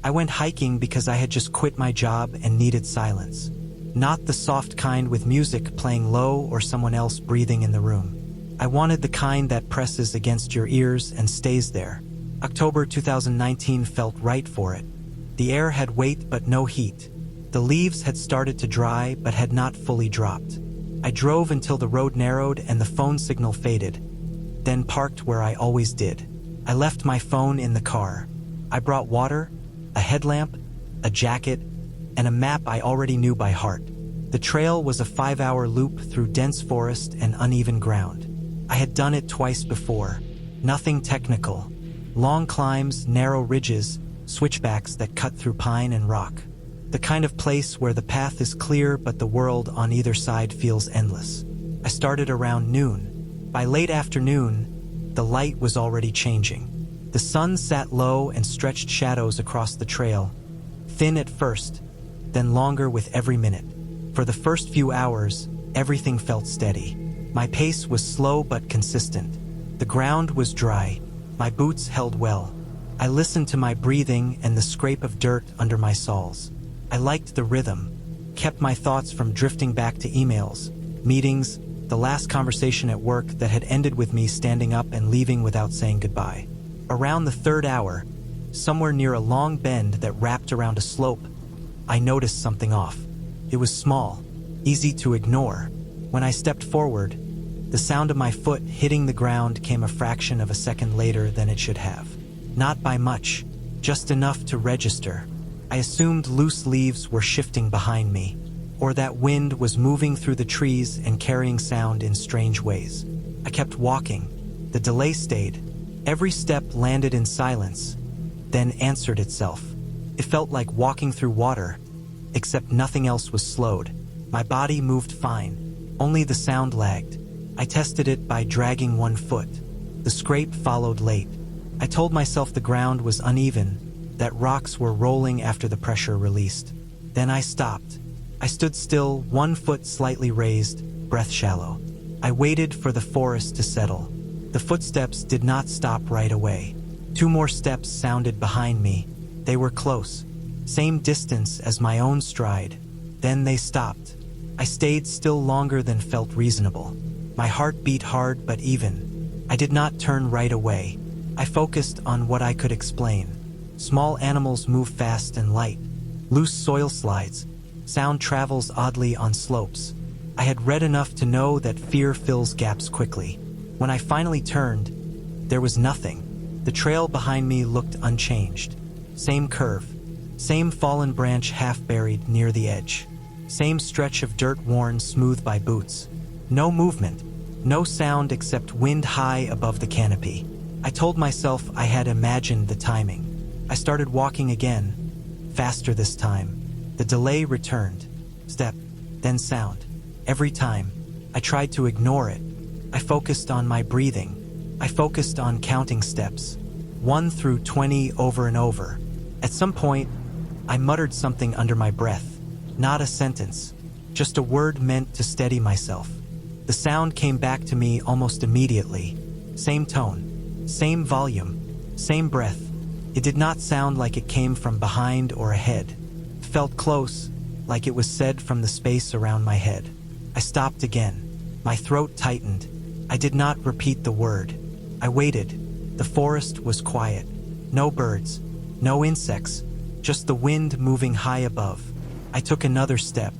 I went hiking because I had just quit my job and needed silence. Not the soft kind with music playing low or someone else breathing in the room. I wanted the kind that presses against your ears and stays there. October 2019 felt right for it. The air had weight but no heat. The leaves had started to dry but had not fully dropped. I drove until the road narrowed and the phone signal faded, then parked where I always did. I left my phone in the car. I brought water, a headlamp, a jacket, and a map I already knew by heart. The trail was a 5-hour loop through dense forest and uneven ground. I had done it twice before. Nothing technical. Long climbs, narrow ridges, switchbacks that cut through pine and rock. The kind of place where the path is clear but the world on either side feels endless. I started around noon. By late afternoon, the light was already changing. The sun sat low and stretched shadows across the trail, thin at first, then longer with every minute. For the first few hours, everything felt steady. My pace was slow but consistent. The ground was dry. My boots held well. I listened to my breathing and the scrape of dirt under my soles. I liked the rhythm, kept my thoughts from drifting back to emails, meetings, the last conversation at work that had ended with me standing up and leaving without saying goodbye. Around the third hour, somewhere near a long bend that wrapped around a slope, I noticed something off. It was small, easy to ignore. When I stepped forward, the sound of my foot hitting the ground came a fraction of a second later than it should have. Not by much, just enough to register. I assumed loose leaves were shifting behind me, or that wind was moving through the trees and carrying sound in strange ways. I kept walking. The delay stayed. Every step landed in silence, then answered itself. It felt like walking through water, except nothing else was slowed. My body moved fine, only the sound lagged. I tested it by dragging one foot. The scrape followed late. I told myself the ground was uneven, that rocks were rolling after the pressure released. Then I stopped. I stood still, one foot slightly raised, breath shallow. I waited for the forest to settle. The footsteps did not stop right away. 2 more steps sounded behind me. They were close, same distance as my own stride. Then they stopped. I stayed still longer than felt reasonable. My heart beat hard but even. I did not turn right away. I focused on what I could explain. Small animals move fast and light. Loose soil slides. Sound travels oddly on slopes. I had read enough to know that fear fills gaps quickly. When I finally turned, there was nothing. The trail behind me looked unchanged. Same curve. Same fallen branch half buried near the edge. Same stretch of dirt worn smooth by boots. No movement. No sound except wind high above the canopy. I told myself I had imagined the timing. I started walking again, faster this time. The delay returned. Step, then sound. Every time, I tried to ignore it. I focused on my breathing. I focused on counting steps, 1 through 20 over and over. At some point, I muttered something under my breath. Not a sentence, just a word meant to steady myself. The sound came back to me almost immediately. Same tone, same volume, same breath. It did not sound like it came from behind or ahead. It felt close, like it was said from the space around my head. I stopped again. My throat tightened. I did not repeat the word. I waited. The forest was quiet. No birds, no insects, just the wind moving high above. I took another step.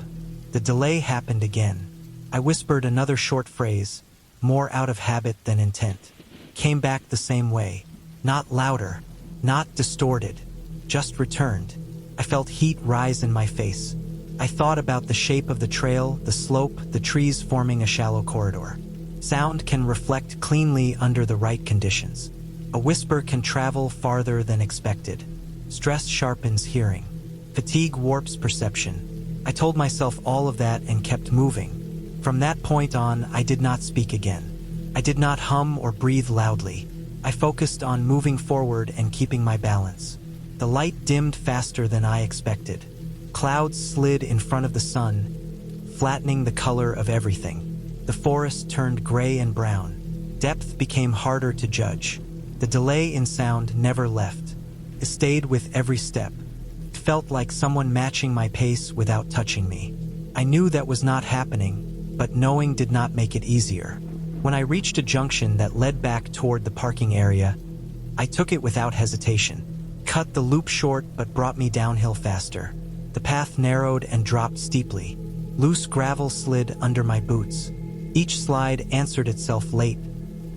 The delay happened again. I whispered another short phrase, more out of habit than intent. Came back the same way. Not louder, not distorted, just returned. I felt heat rise in my face. I thought about the shape of the trail, the slope, the trees forming a shallow corridor. Sound can reflect cleanly under the right conditions. A whisper can travel farther than expected. Stress sharpens hearing. Fatigue warps perception. I told myself all of that and kept moving. From that point on, I did not speak again. I did not hum or breathe loudly. I focused on moving forward and keeping my balance. The light dimmed faster than I expected. Clouds slid in front of the sun, flattening the color of everything. The forest turned gray and brown. Depth became harder to judge. The delay in sound never left. It stayed with every step. felt like someone matching my pace without touching me. I knew that was not happening, but knowing did not make it easier. When I reached a junction that led back toward the parking area, I took it without hesitation. Cut the loop short but brought me downhill faster. The path narrowed and dropped steeply. Loose gravel slid under my boots. Each slide answered itself late,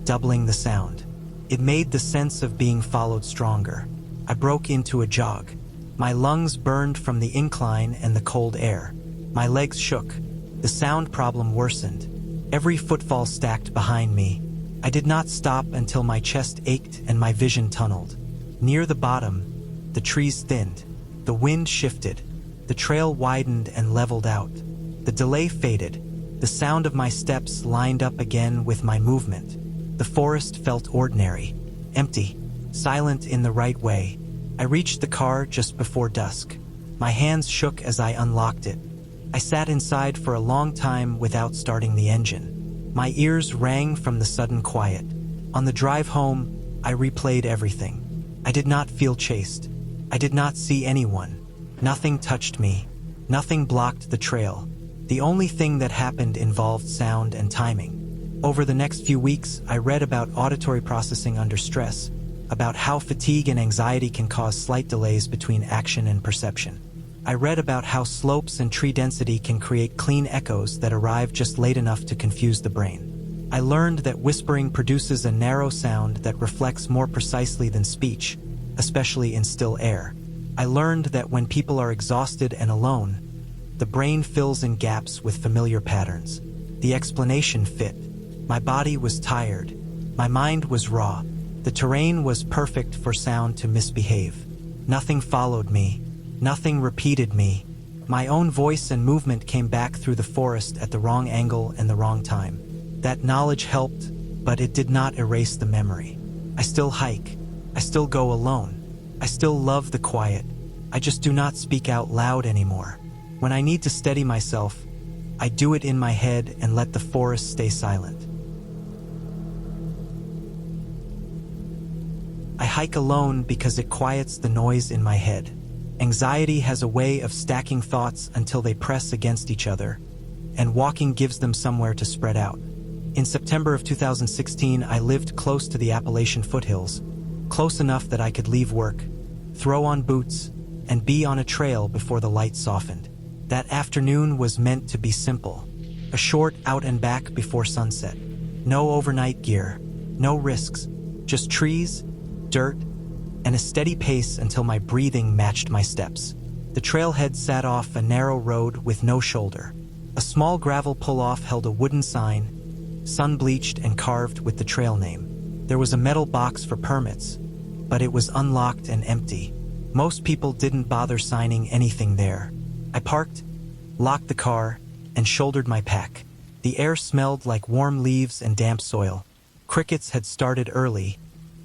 doubling the sound. It made the sense of being followed stronger. I broke into a jog. My lungs burned from the incline and the cold air. My legs shook. The sound problem worsened. Every footfall stacked behind me. I did not stop until my chest ached and my vision tunneled. Near the bottom, the trees thinned. The wind shifted. The trail widened and leveled out. The delay faded. The sound of my steps lined up again with my movement. The forest felt ordinary, empty, silent in the right way. I reached the car just before dusk. My hands shook as I unlocked it. I sat inside for a long time without starting the engine. My ears rang from the sudden quiet. On the drive home, I replayed everything. I did not feel chased. I did not see anyone. Nothing touched me. Nothing blocked the trail. The only thing that happened involved sound and timing. Over the next few weeks, I read about auditory processing under stress, about how fatigue and anxiety can cause slight delays between action and perception. I read about how slopes and tree density can create clean echoes that arrive just late enough to confuse the brain. I learned that whispering produces a narrow sound that reflects more precisely than speech, especially in still air. I learned that when people are exhausted and alone, the brain fills in gaps with familiar patterns. The explanation fit. My body was tired. My mind was raw. The terrain was perfect for sound to misbehave. Nothing followed me. Nothing repeated me. My own voice and movement came back through the forest at the wrong angle and the wrong time. That knowledge helped, but it did not erase the memory. I still hike. I still go alone. I still love the quiet. I just do not speak out loud anymore. When I need to steady myself, I do it in my head and let the forest stay silent. I hike alone because it quiets the noise in my head. Anxiety has a way of stacking thoughts until they press against each other, and walking gives them somewhere to spread out. In September of 2016, I lived close to the Appalachian foothills, close enough that I could leave work, throw on boots, and be on a trail before the light softened. That afternoon was meant to be simple. A short out and back before sunset. No overnight gear, no risks, just trees, dirt, and a steady pace until my breathing matched my steps. The trailhead sat off a narrow road with no shoulder. A small gravel pull-off held a wooden sign, sun-bleached and carved with the trail name. There was a metal box for permits, but it was unlocked and empty. Most people didn't bother signing anything there. I parked, locked the car, and shouldered my pack. The air smelled like warm leaves and damp soil. Crickets had started early,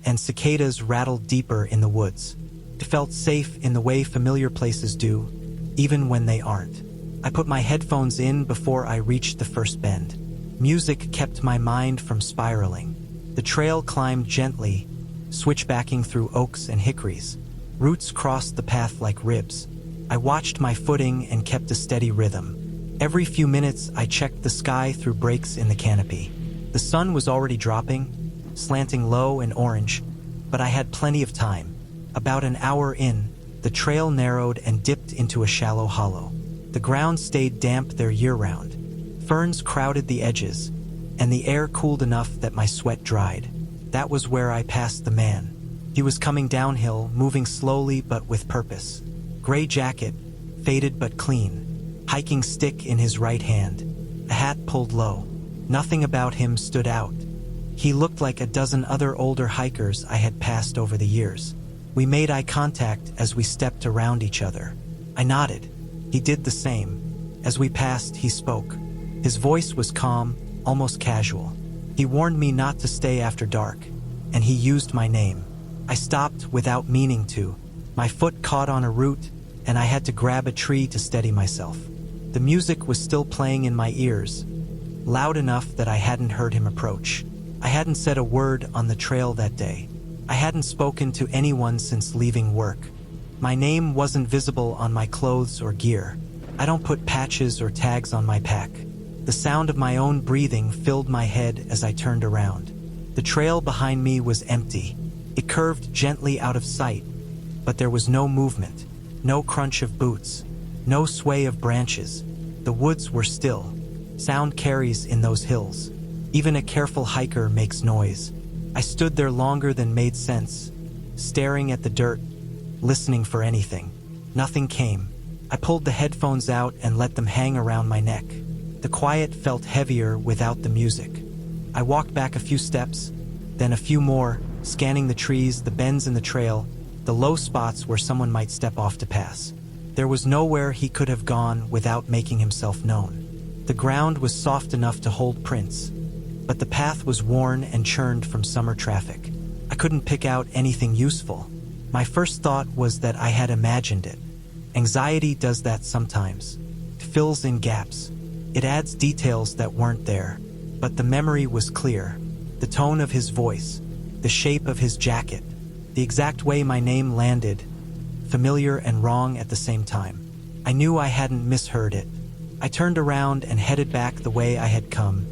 and cicadas rattled deeper in the woods. It felt safe in the way familiar places do, even when they aren't. I put my headphones in before I reached the first bend. Music kept my mind from spiraling. The trail climbed gently, switchbacking through oaks and hickories. Roots crossed the path like ribs. I watched my footing and kept a steady rhythm. Every few minutes, I checked the sky through breaks in the canopy. The sun was already dropping, slanting low and orange, but I had plenty of time. About an hour in, the trail narrowed and dipped into a shallow hollow. The ground stayed damp there year-round. Ferns crowded the edges, and the air cooled enough that my sweat dried. That was where I passed the man. He was coming downhill, moving slowly but with purpose. Gray jacket, faded but clean, hiking stick in his right hand, a hat pulled low. Nothing about him stood out. He looked like a dozen other older hikers I had passed over the years. We made eye contact as we stepped around each other. I nodded. He did the same. As we passed, he spoke. His voice was calm, almost casual. He warned me not to stay after dark, and he used my name. I stopped without meaning to. My foot caught on a root, and I had to grab a tree to steady myself. The music was still playing in my ears, loud enough that I hadn't heard him approach. I hadn't said a word on the trail that day. I hadn't spoken to anyone since leaving work. My name wasn't visible on my clothes or gear. I don't put patches or tags on my pack. The sound of my own breathing filled my head as I turned around. The trail behind me was empty. It curved gently out of sight, but there was no movement, no crunch of boots, no sway of branches. The woods were still. Sound carries in those hills. Even a careful hiker makes noise. I stood there longer than made sense, staring at the dirt, listening for anything. Nothing came. I pulled the headphones out and let them hang around my neck. The quiet felt heavier without the music. I walked back a few steps, then a few more, scanning the trees, the bends in the trail, the low spots where someone might step off to pass. There was nowhere he could have gone without making himself known. The ground was soft enough to hold prints, but the path was worn and churned from summer traffic. I couldn't pick out anything useful. My first thought was that I had imagined it. Anxiety does that sometimes. It fills in gaps. It adds details that weren't there. But the memory was clear. The tone of his voice, the shape of his jacket, the exact way my name landed, familiar and wrong at the same time. I knew I hadn't misheard it. I turned around and headed back the way I had come,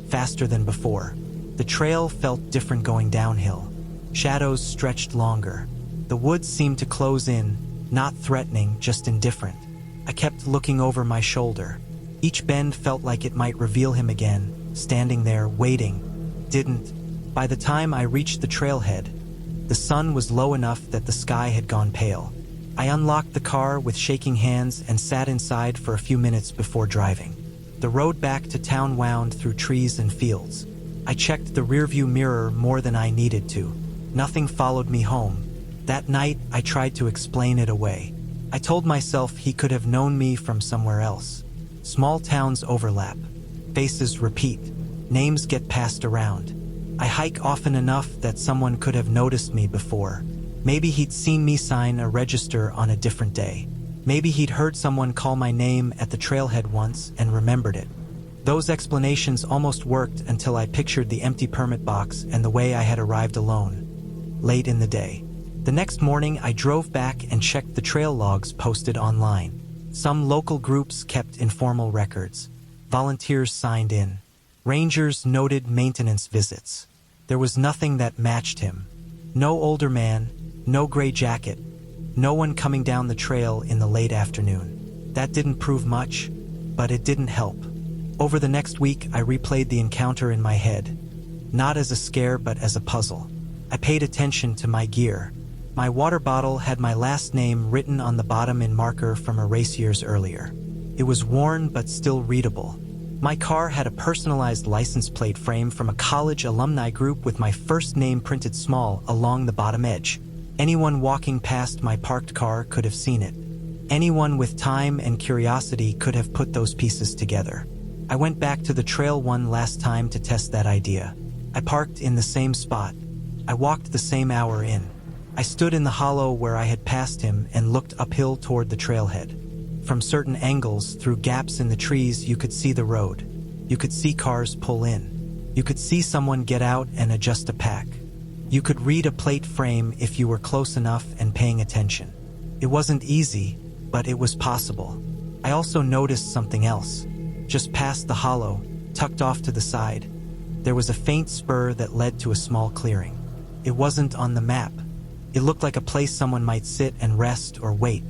faster than before. The trail felt different going downhill. Shadows stretched longer. The woods seemed to close in, not threatening, just indifferent. I kept looking over my shoulder. Each bend felt like it might reveal him again, standing there, waiting. Didn't. By the time I reached the trailhead, the sun was low enough that the sky had gone pale. I unlocked the car with shaking hands and sat inside for a few minutes before driving. The road back to town wound through trees and fields. I checked the rearview mirror more than I needed to. Nothing followed me home. That night, I tried to explain it away. I told myself he could have known me from somewhere else. Small towns overlap. Faces repeat. Names get passed around. I hike often enough that someone could have noticed me before. Maybe he'd seen me sign a register on a different day. Maybe he'd heard someone call my name at the trailhead once and remembered it. Those explanations almost worked until I pictured the empty permit box and the way I had arrived alone, late in the day. The next morning, I drove back and checked the trail logs posted online. Some local groups kept informal records. Volunteers signed in. Rangers noted maintenance visits. There was nothing that matched him. No older man, no gray jacket, no one coming down the trail in the late afternoon. That didn't prove much, but it didn't help. Over the next week, I replayed the encounter in my head, not as a scare but as a puzzle. I paid attention to my gear. My water bottle had my last name written on the bottom in marker from a race years earlier. It was worn but still readable. My car had a personalized license plate frame from a college alumni group with my first name printed small along the bottom edge. Anyone walking past my parked car could have seen it. Anyone with time and curiosity could have put those pieces together. I went back to the trail one last time to test that idea. I parked in the same spot. I walked the same hour in. I stood in the hollow where I had passed him and looked uphill toward the trailhead. From certain angles, through gaps in the trees, you could see the road. You could see cars pull in. You could see someone get out and adjust a pack. You could read a plate frame if you were close enough and paying attention. It wasn't easy, but it was possible. I also noticed something else. Just past the hollow, tucked off to the side, there was a faint spur that led to a small clearing. It wasn't on the map. It looked like a place someone might sit and rest or wait.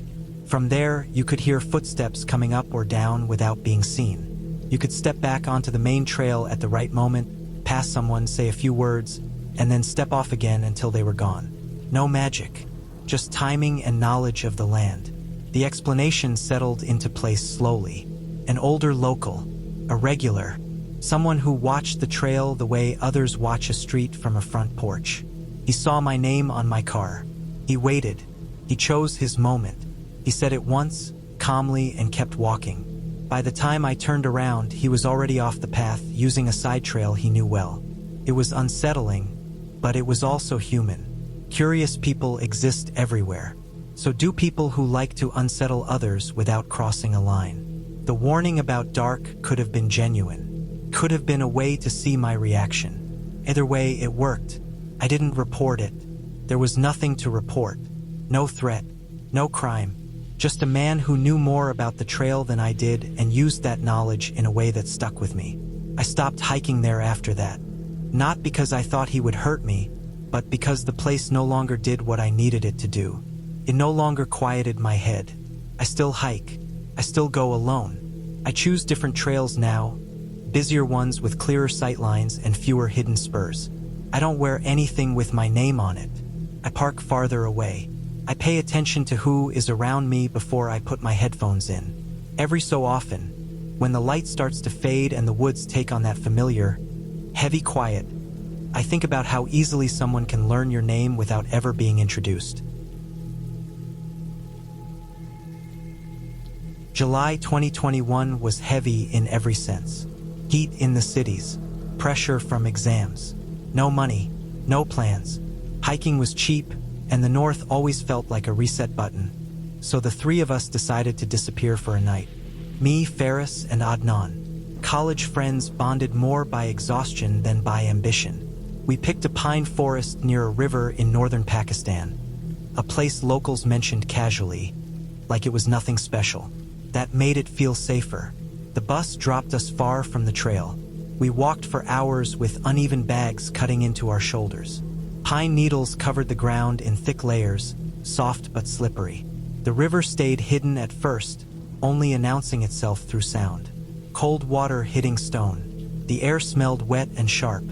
From there, you could hear footsteps coming up or down without being seen. You could step back onto the main trail at the right moment, pass someone, say a few words, and then step off again until they were gone. No magic, just timing and knowledge of the land. The explanation settled into place slowly. An older local, a regular, someone who watched the trail the way others watch a street from a front porch. He saw my name on my car. He waited. He chose his moment. He said it once, calmly, and kept walking. By the time I turned around, he was already off the path, using a side trail he knew well. It was unsettling, but it was also human. Curious people exist everywhere. So do people who like to unsettle others without crossing a line. The warning about dark could have been genuine. Could have been a way to see my reaction. Either way, it worked. I didn't report it. There was nothing to report. No threat. No crime. Just a man who knew more about the trail than I did and used that knowledge in a way that stuck with me. I stopped hiking there after that. Not because I thought he would hurt me, but because the place no longer did what I needed it to do. It no longer quieted my head. I still hike. I still go alone. I choose different trails now, busier ones with clearer sightlines and fewer hidden spurs. I don't wear anything with my name on it. I park farther away. I pay attention to who is around me before I put my headphones in. Every so often, when the light starts to fade and the woods take on that familiar, heavy quiet, I think about how easily someone can learn your name without ever being introduced. July 2021 was heavy in every sense. Heat in the cities, pressure from exams, no money, no plans. Hiking was cheap, and the north always felt like a reset button. So the three of us decided to disappear for a night. Me, Ferris, and Adnan. College friends bonded more by exhaustion than by ambition. We picked a pine forest near a river in northern Pakistan, a place locals mentioned casually, like it was nothing special. That made it feel safer. The bus dropped us far from the trail. We walked for hours with uneven bags cutting into our shoulders. Pine needles covered the ground in thick layers, soft but slippery. The river stayed hidden at first, only announcing itself through sound. Cold water hitting stone. The air smelled wet and sharp.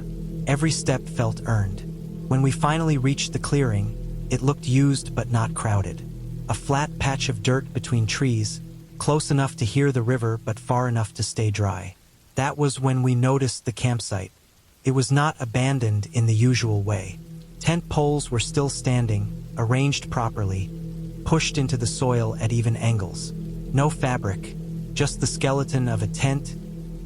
Every step felt earned. When we finally reached the clearing, it looked used but not crowded. A flat patch of dirt between trees, close enough to hear the river but far enough to stay dry. That was when we noticed the campsite. It was not abandoned in the usual way. Tent poles were still standing, arranged properly, pushed into the soil at even angles. No fabric, just the skeleton of a tent,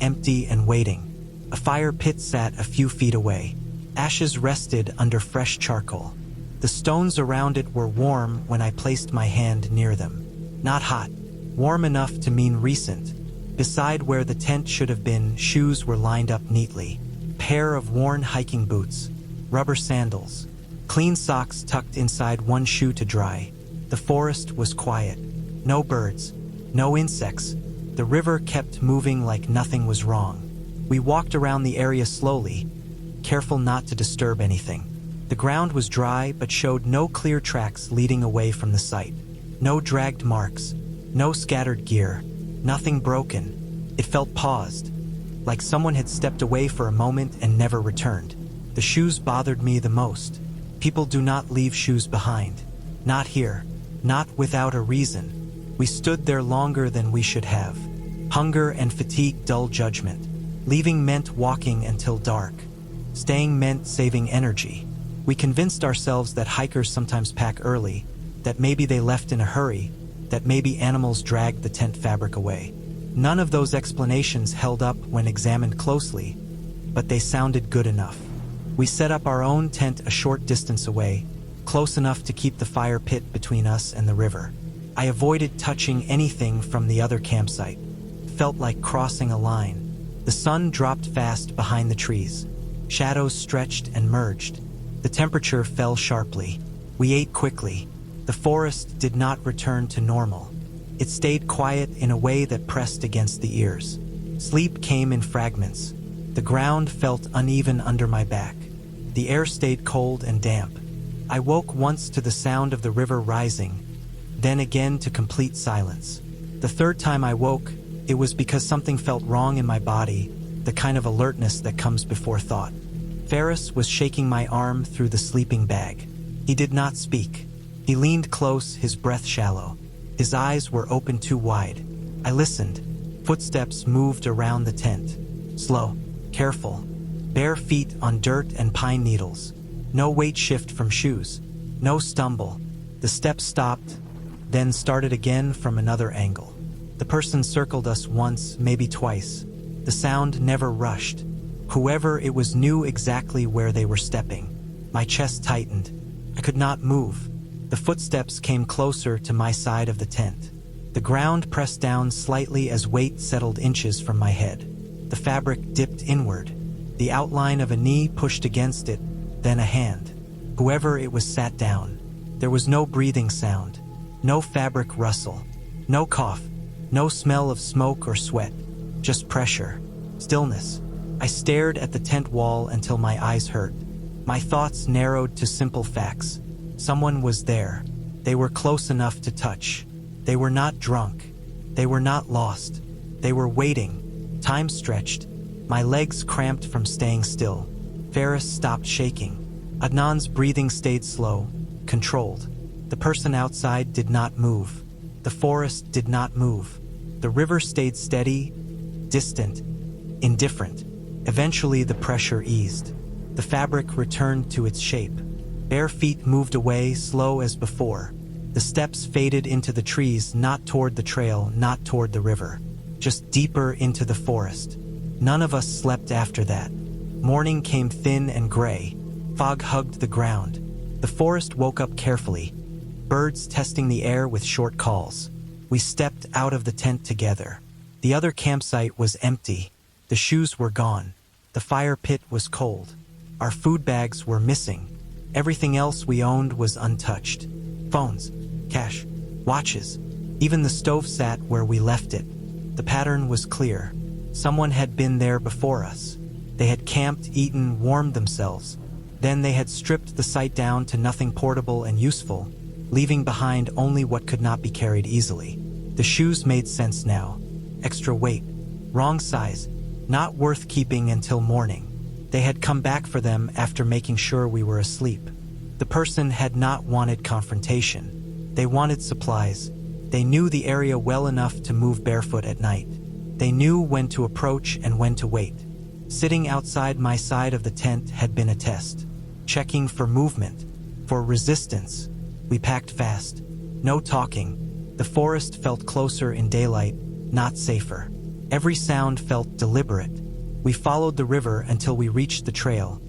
empty and waiting. A fire pit sat a few feet away. Ashes rested under fresh charcoal. The stones around it were warm when I placed my hand near them. Not hot, warm enough to mean recent. Beside where the tent should have been, shoes were lined up neatly. Pair of worn hiking boots, rubber sandals, clean socks tucked inside one shoe to dry. The forest was quiet. No birds, no insects. The river kept moving like nothing was wrong. We walked around the area slowly, careful not to disturb anything. The ground was dry but showed no clear tracks leading away from the site. No dragged marks, no scattered gear, nothing broken. It felt paused, like someone had stepped away for a moment and never returned. The shoes bothered me the most. People do not leave shoes behind. Not here, not without a reason. We stood there longer than we should have. Hunger and fatigue dull judgment. Leaving meant walking until dark. Staying meant saving energy. We convinced ourselves that hikers sometimes pack early, that maybe they left in a hurry, that maybe animals dragged the tent fabric away. None of those explanations held up when examined closely, but they sounded good enough. We set up our own tent a short distance away, close enough to keep the fire pit between us and the river. I avoided touching anything from the other campsite. It felt like crossing a line. The sun dropped fast behind the trees. Shadows stretched and merged. The temperature fell sharply. We ate quickly. The forest did not return to normal. It stayed quiet in a way that pressed against the ears. Sleep came in fragments. The ground felt uneven under my back. The air stayed cold and damp. I woke once to the sound of the river rising, then again to complete silence. The third time I woke, it was because something felt wrong in my body, the kind of alertness that comes before thought. Ferris was shaking my arm through the sleeping bag. He did not speak. He leaned close, his breath shallow. His eyes were open too wide. I listened. Footsteps moved around the tent. Slow, careful, bare feet on dirt and pine needles. No weight shift from shoes. No stumble. The steps stopped, then started again from another angle. The person circled us once, maybe twice. The sound never rushed. Whoever it was knew exactly where they were stepping. My chest tightened. I could not move. The footsteps came closer to my side of the tent. The ground pressed down slightly as weight settled inches from my head. The fabric dipped inward. The outline of a knee pushed against it, then a hand. Whoever it was sat down. There was no breathing sound. No fabric rustle. No cough. No smell of smoke or sweat. Just pressure. Stillness. I stared at the tent wall until my eyes hurt. My thoughts narrowed to simple facts. Someone was there. They were close enough to touch. They were not drunk. They were not lost. They were waiting. Time stretched. My legs cramped from staying still. Ferris stopped shaking. Adnan's breathing stayed slow, controlled. The person outside did not move. The forest did not move. The river stayed steady, distant, indifferent. Eventually the pressure eased. The fabric returned to its shape. Bare feet moved away, slow as before. The steps faded into the trees, not toward the trail, not toward the river. Just deeper into the forest. None of us slept after that. Morning came thin and gray. Fog hugged the ground. The forest woke up carefully. Birds testing the air with short calls. We stepped out of the tent together. The other campsite was empty. The shoes were gone. The fire pit was cold. Our food bags were missing. Everything else we owned was untouched. Phones, cash, watches. Even the stove sat where we left it. The pattern was clear. Someone had been there before us. They had camped, eaten, warmed themselves. Then they had stripped the site down to nothing portable and useful, leaving behind only what could not be carried easily. The shoes made sense now. Extra weight, wrong size, not worth keeping until morning. They had come back for them after making sure we were asleep. The person had not wanted confrontation. They wanted supplies. They knew the area well enough to move barefoot at night. They knew when to approach and when to wait. Sitting outside my side of the tent had been a test. Checking for movement, for resistance. We packed fast. No talking. The forest felt closer in daylight, not safer. Every sound felt deliberate. We followed the river until we reached the trail,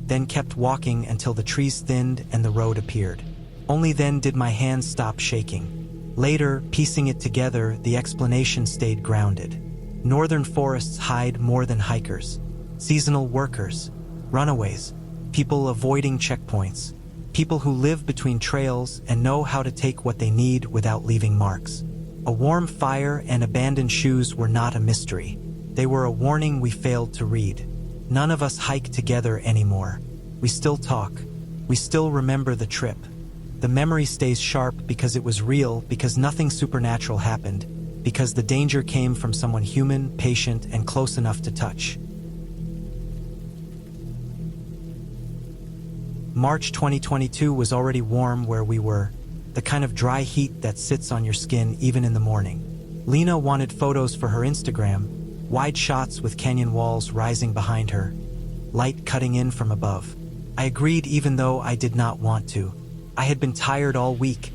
then kept walking until the trees thinned and the road appeared. Only then did my hands stop shaking. Later, piecing it together, the explanation stayed grounded. Northern forests hide more than hikers. Seasonal workers, runaways, people avoiding checkpoints, people who live between trails and know how to take what they need without leaving marks. A warm fire and abandoned shoes were not a mystery. They were a warning we failed to read. None of us hike together anymore. We still talk. We still remember the trip. The memory stays sharp because it was real, because nothing supernatural happened, because the danger came from someone human, patient, and close enough to touch. March 2022 was already warm where we were, the kind of dry heat that sits on your skin even in the morning. Lena wanted photos for her Instagram, wide shots with canyon walls rising behind her, light cutting in from above. I agreed even though I did not want to. I had been tired all week,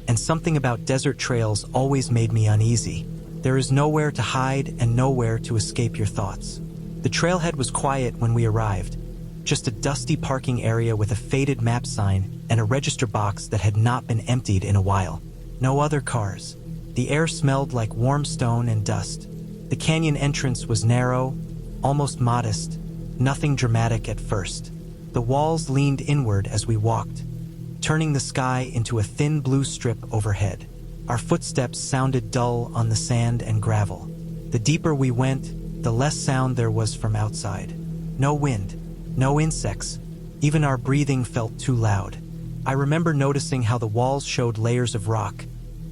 and something about desert trails always made me uneasy. There is nowhere to hide and nowhere to escape your thoughts. The trailhead was quiet when we arrived, just a dusty parking area with a faded map sign and a register box that had not been emptied in a while. No other cars. The air smelled like warm stone and dust. The canyon entrance was narrow, almost modest, nothing dramatic at first. The walls leaned inward as we walked, turning the sky into a thin blue strip overhead. Our footsteps sounded dull on the sand and gravel. The deeper we went, the less sound there was from outside. No wind, no insects. Even our breathing felt too loud. I remember noticing how the walls showed layers of rock,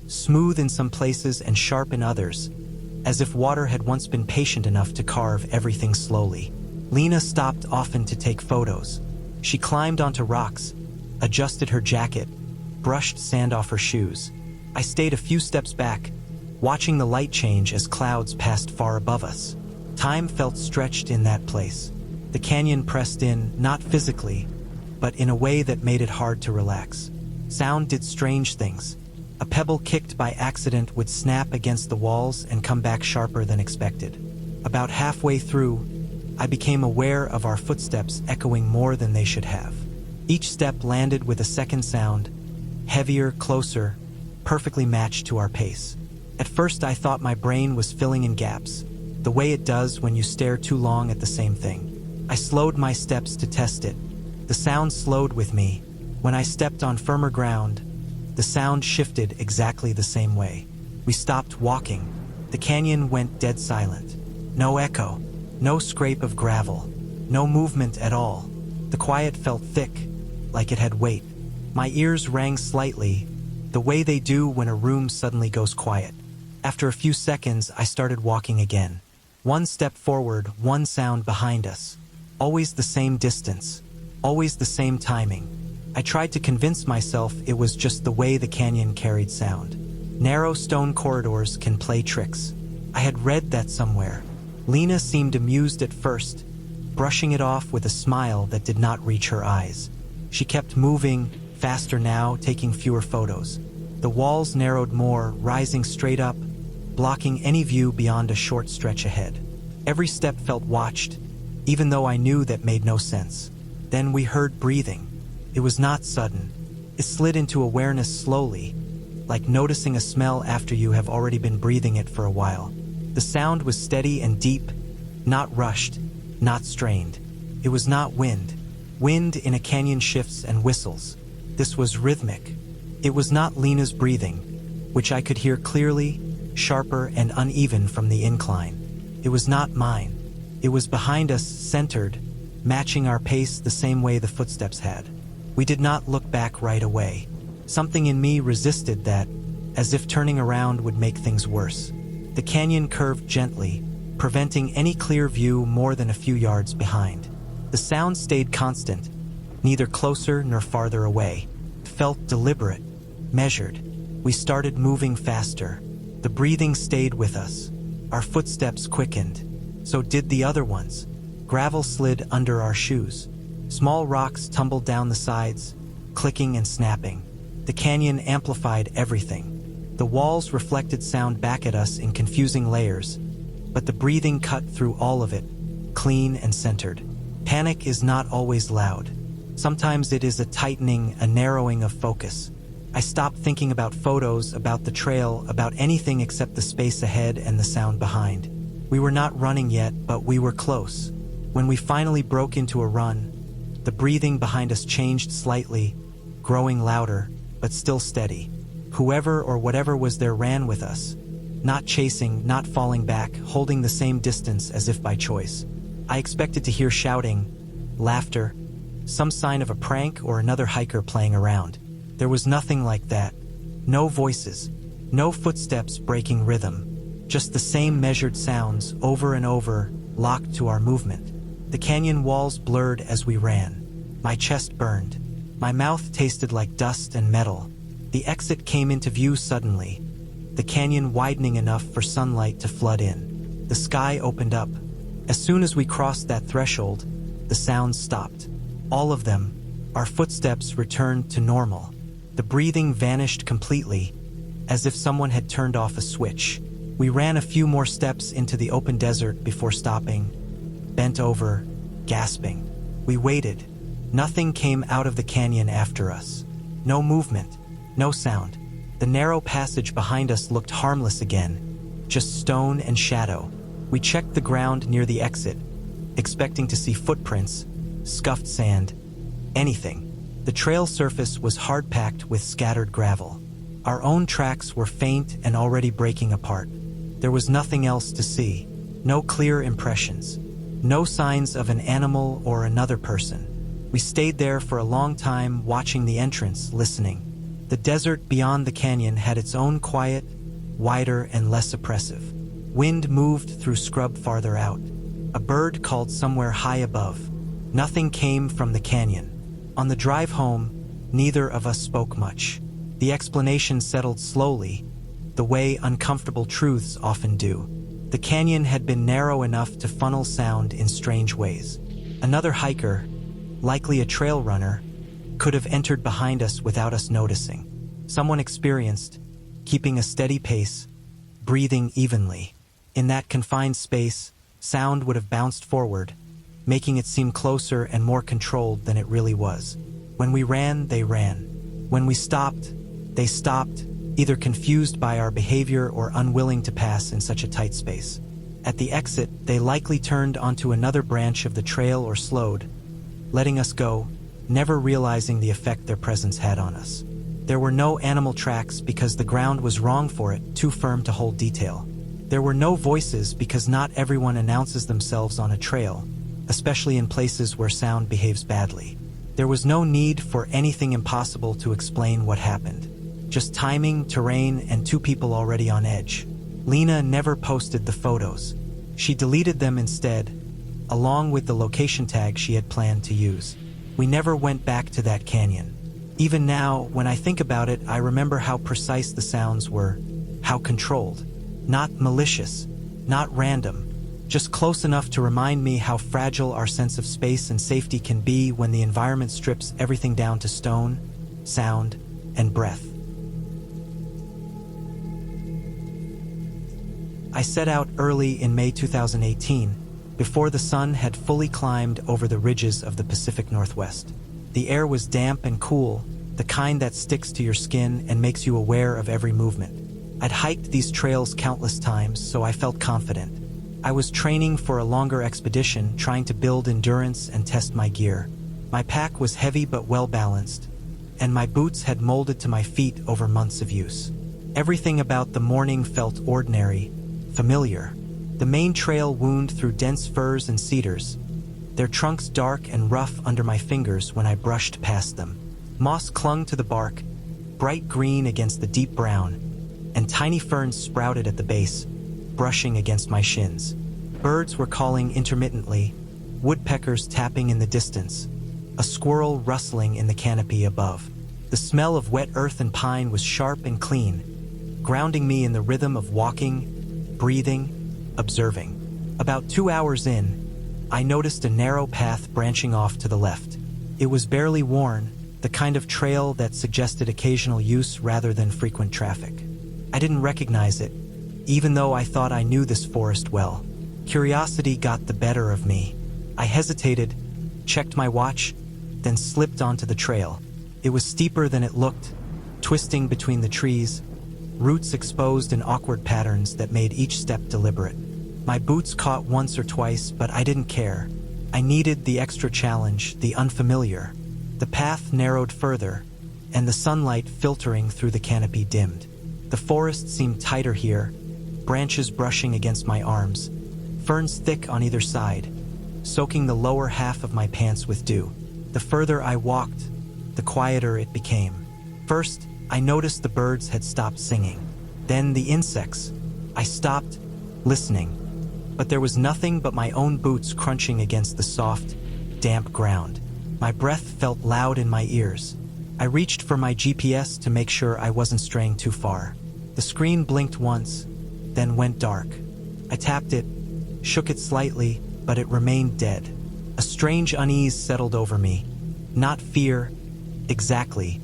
smooth in some places and sharp in others, as if water had once been patient enough to carve everything slowly. Lena stopped often to take photos. She climbed onto rocks, adjusted her jacket, brushed sand off her shoes. I stayed a few steps back, watching the light change as clouds passed far above us. Time felt stretched in that place. The canyon pressed in, not physically, but in a way that made it hard to relax. Sound did strange things. A pebble kicked by accident would snap against the walls and come back sharper than expected. About halfway through, I became aware of our footsteps echoing more than they should have. Each step landed with a second sound, heavier, closer, perfectly matched to our pace. At first I thought my brain was filling in gaps, the way it does when you stare too long at the same thing. I slowed my steps to test it. The sound slowed with me. When I stepped on firmer ground, The sound shifted exactly the same way. We stopped walking. The canyon went dead silent. No echo, no scrape of gravel, no movement at all. The quiet felt thick, like it had weight. My ears rang slightly, the way they do when a room suddenly goes quiet. After a few seconds, I started walking again. One step forward, one sound behind us. Always the same distance, always the same timing. I tried to convince myself it was just the way the canyon carried sound. Narrow stone corridors can play tricks. I had read that somewhere. Lena seemed amused at first, brushing it off with a smile that did not reach her eyes. She kept moving, faster now, taking fewer photos. The walls narrowed more, rising straight up, blocking any view beyond a short stretch ahead. Every step felt watched, even though I knew that made no sense. Then we heard breathing. It was not sudden. It slid into awareness slowly, like noticing a smell after you have already been breathing it for a while. The sound was steady and deep, not rushed, not strained. It was not wind. Wind in a canyon shifts and whistles. This was rhythmic. It was not Lena's breathing, which I could hear clearly, sharper and uneven from the incline. It was not mine. It was behind us, centered, matching our pace the same way the footsteps had. We did not look back right away. Something in me resisted that, as if turning around would make things worse. The canyon curved gently, preventing any clear view more than a few yards behind. The sound stayed constant, neither closer nor farther away. It felt deliberate, measured. We started moving faster. The breathing stayed with us. Our footsteps quickened. So did the other ones. Gravel slid under our shoes. Small rocks tumbled down the sides, clicking and snapping. The canyon amplified everything. The walls reflected sound back at us in confusing layers, but the breathing cut through all of it, clean and centered. Panic is not always loud. Sometimes it is a tightening, a narrowing of focus. I stopped thinking about photos, about the trail, about anything except the space ahead and the sound behind. We were not running yet, but we were close. When we finally broke into a run, the breathing behind us changed slightly, growing louder, but still steady. Whoever or whatever was there ran with us, not chasing, not falling back, holding the same distance as if by choice. I expected to hear shouting, laughter, some sign of a prank or another hiker playing around. There was nothing like that. No voices, no footsteps breaking rhythm, just the same measured sounds over and over, locked to our movement. The canyon walls blurred as we ran. My chest burned. My mouth tasted like dust and metal. The exit came into view suddenly, the canyon widening enough for sunlight to flood in. The sky opened up. As soon as we crossed that threshold, the sounds stopped. All of them. Our footsteps returned to normal. The breathing vanished completely, as if someone had turned off a switch. We ran a few more steps into the open desert before stopping, bent over, gasping. We waited. Nothing came out of the canyon after us. No movement, no sound. The narrow passage behind us looked harmless again, just stone and shadow. We checked the ground near the exit, expecting to see footprints, scuffed sand, anything. The trail surface was hard-packed with scattered gravel. Our own tracks were faint and already breaking apart. There was nothing else to see, no clear impressions, no signs of an animal or another person. We stayed there for a long time, watching the entrance, listening. The desert beyond the canyon had its own quiet, wider and less oppressive. Wind moved through scrub farther out. A bird called somewhere high above. Nothing came from the canyon. On the drive home, neither of us spoke much. The explanation settled slowly, the way uncomfortable truths often do. The canyon had been narrow enough to funnel sound in strange ways. Another hiker, likely a trail runner, could have entered behind us without us noticing. Someone experienced, keeping a steady pace, breathing evenly. In that confined space, sound would have bounced forward, making it seem closer and more controlled than it really was. When we ran, they ran. When we stopped, they stopped, either confused by our behavior or unwilling to pass in such a tight space. At the exit, they likely turned onto another branch of the trail or slowed, letting us go, never realizing the effect their presence had on us. There were no animal tracks because the ground was wrong for it, too firm to hold detail. There were no voices because not everyone announces themselves on a trail, especially in places where sound behaves badly. There was no need for anything impossible to explain what happened. Just timing, terrain, and two people already on edge. Lena never posted the photos. She deleted them instead, along with the location tag she had planned to use. We never went back to that canyon. Even now, when I think about it, I remember how precise the sounds were, how controlled. Not malicious, not random, just close enough to remind me how fragile our sense of space and safety can be when the environment strips everything down to stone, sound, and breath. I set out early in May 2018, before the sun had fully climbed over the ridges of the Pacific Northwest. The air was damp and cool, the kind that sticks to your skin and makes you aware of every movement. I'd hiked these trails countless times, so I felt confident. I was training for a longer expedition, trying to build endurance and test my gear. My pack was heavy but well-balanced, and my boots had molded to my feet over months of use. Everything about the morning felt ordinary, familiar. The main trail wound through dense firs and cedars, their trunks dark and rough under my fingers when I brushed past them. Moss clung to the bark, bright green against the deep brown, and tiny ferns sprouted at the base, brushing against my shins. Birds were calling intermittently, woodpeckers tapping in the distance, a squirrel rustling in the canopy above. The smell of wet earth and pine was sharp and clean, grounding me in the rhythm of walking, breathing, observing. About 2 hours in, I noticed a narrow path branching off to the left. It was barely worn, the kind of trail that suggested occasional use rather than frequent traffic. I didn't recognize it, even though I thought I knew this forest well. Curiosity got the better of me. I hesitated, checked my watch, then slipped onto the trail. It was steeper than it looked, twisting between the trees, roots exposed in awkward patterns that made each step deliberate. My boots caught once or twice, but I didn't care. I needed the extra challenge, the unfamiliar. The path narrowed further, and the sunlight filtering through the canopy dimmed. The forest seemed tighter here, branches brushing against my arms, ferns thick on either side, soaking the lower half of my pants with dew. The further I walked, the quieter it became. First, I noticed the birds had stopped singing. Then the insects. I stopped, listening. But there was nothing but my own boots crunching against the soft, damp ground. My breath felt loud in my ears. I reached for my GPS to make sure I wasn't straying too far. The screen blinked once, then went dark. I tapped it, shook it slightly, but it remained dead. A strange unease settled over me. Not fear, exactly,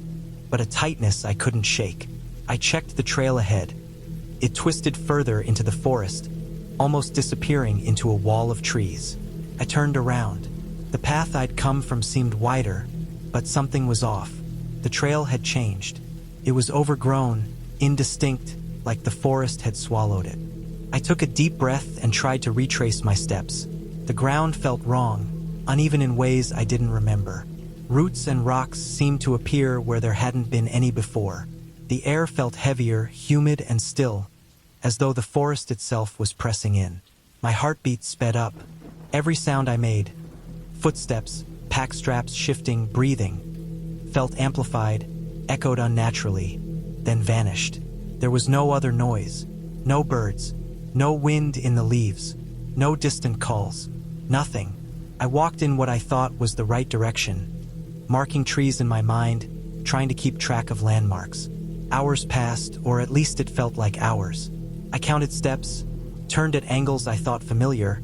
but a tightness I couldn't shake. I checked the trail ahead. It twisted further into the forest, almost disappearing into a wall of trees. I turned around. The path I'd come from seemed wider, but something was off. The trail had changed. It was overgrown, indistinct, like the forest had swallowed it. I took a deep breath and tried to retrace my steps. The ground felt wrong, uneven in ways I didn't remember. Roots and rocks seemed to appear where there hadn't been any before. The air felt heavier, humid and still, as though the forest itself was pressing in. My heartbeat sped up. Every sound I made, footsteps, pack straps shifting, breathing, felt amplified, echoed unnaturally, then vanished. There was no other noise, no birds, no wind in the leaves, no distant calls, nothing. I walked in what I thought was the right direction, marking trees in my mind, trying to keep track of landmarks. Hours passed, or at least it felt like hours. I counted steps, turned at angles I thought familiar,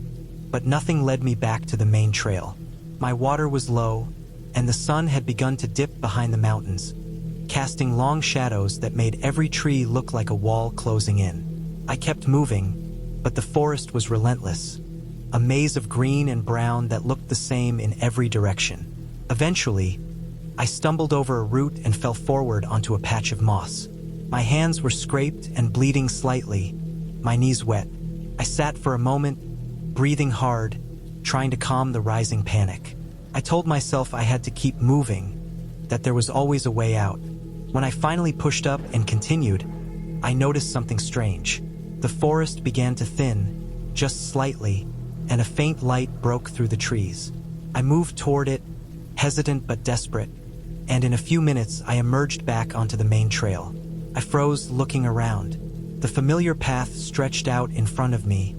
but nothing led me back to the main trail. My water was low, and the sun had begun to dip behind the mountains, casting long shadows that made every tree look like a wall closing in. I kept moving, but the forest was relentless, a maze of green and brown that looked the same in every direction. Eventually, I stumbled over a root and fell forward onto a patch of moss. My hands were scraped and bleeding slightly, my knees wet. I sat for a moment, breathing hard, trying to calm the rising panic. I told myself I had to keep moving, that there was always a way out. When I finally pushed up and continued, I noticed something strange. The forest began to thin, just slightly, and a faint light broke through the trees. I moved toward it, hesitant but desperate, and in a few minutes I emerged back onto the main trail. I froze, looking around. The familiar path stretched out in front of me,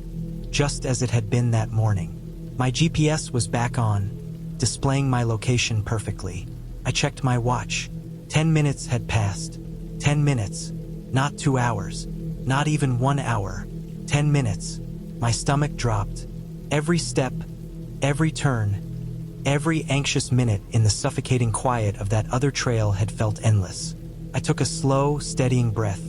just as it had been that morning. My GPS was back on, displaying my location perfectly. I checked my watch. 10 minutes had passed. 10 minutes. Not 2 hours. Not even 1 hour. 10 minutes. My stomach dropped. Every step, every turn, every anxious minute in the suffocating quiet of that other trail had felt endless. I took a slow, steadying breath.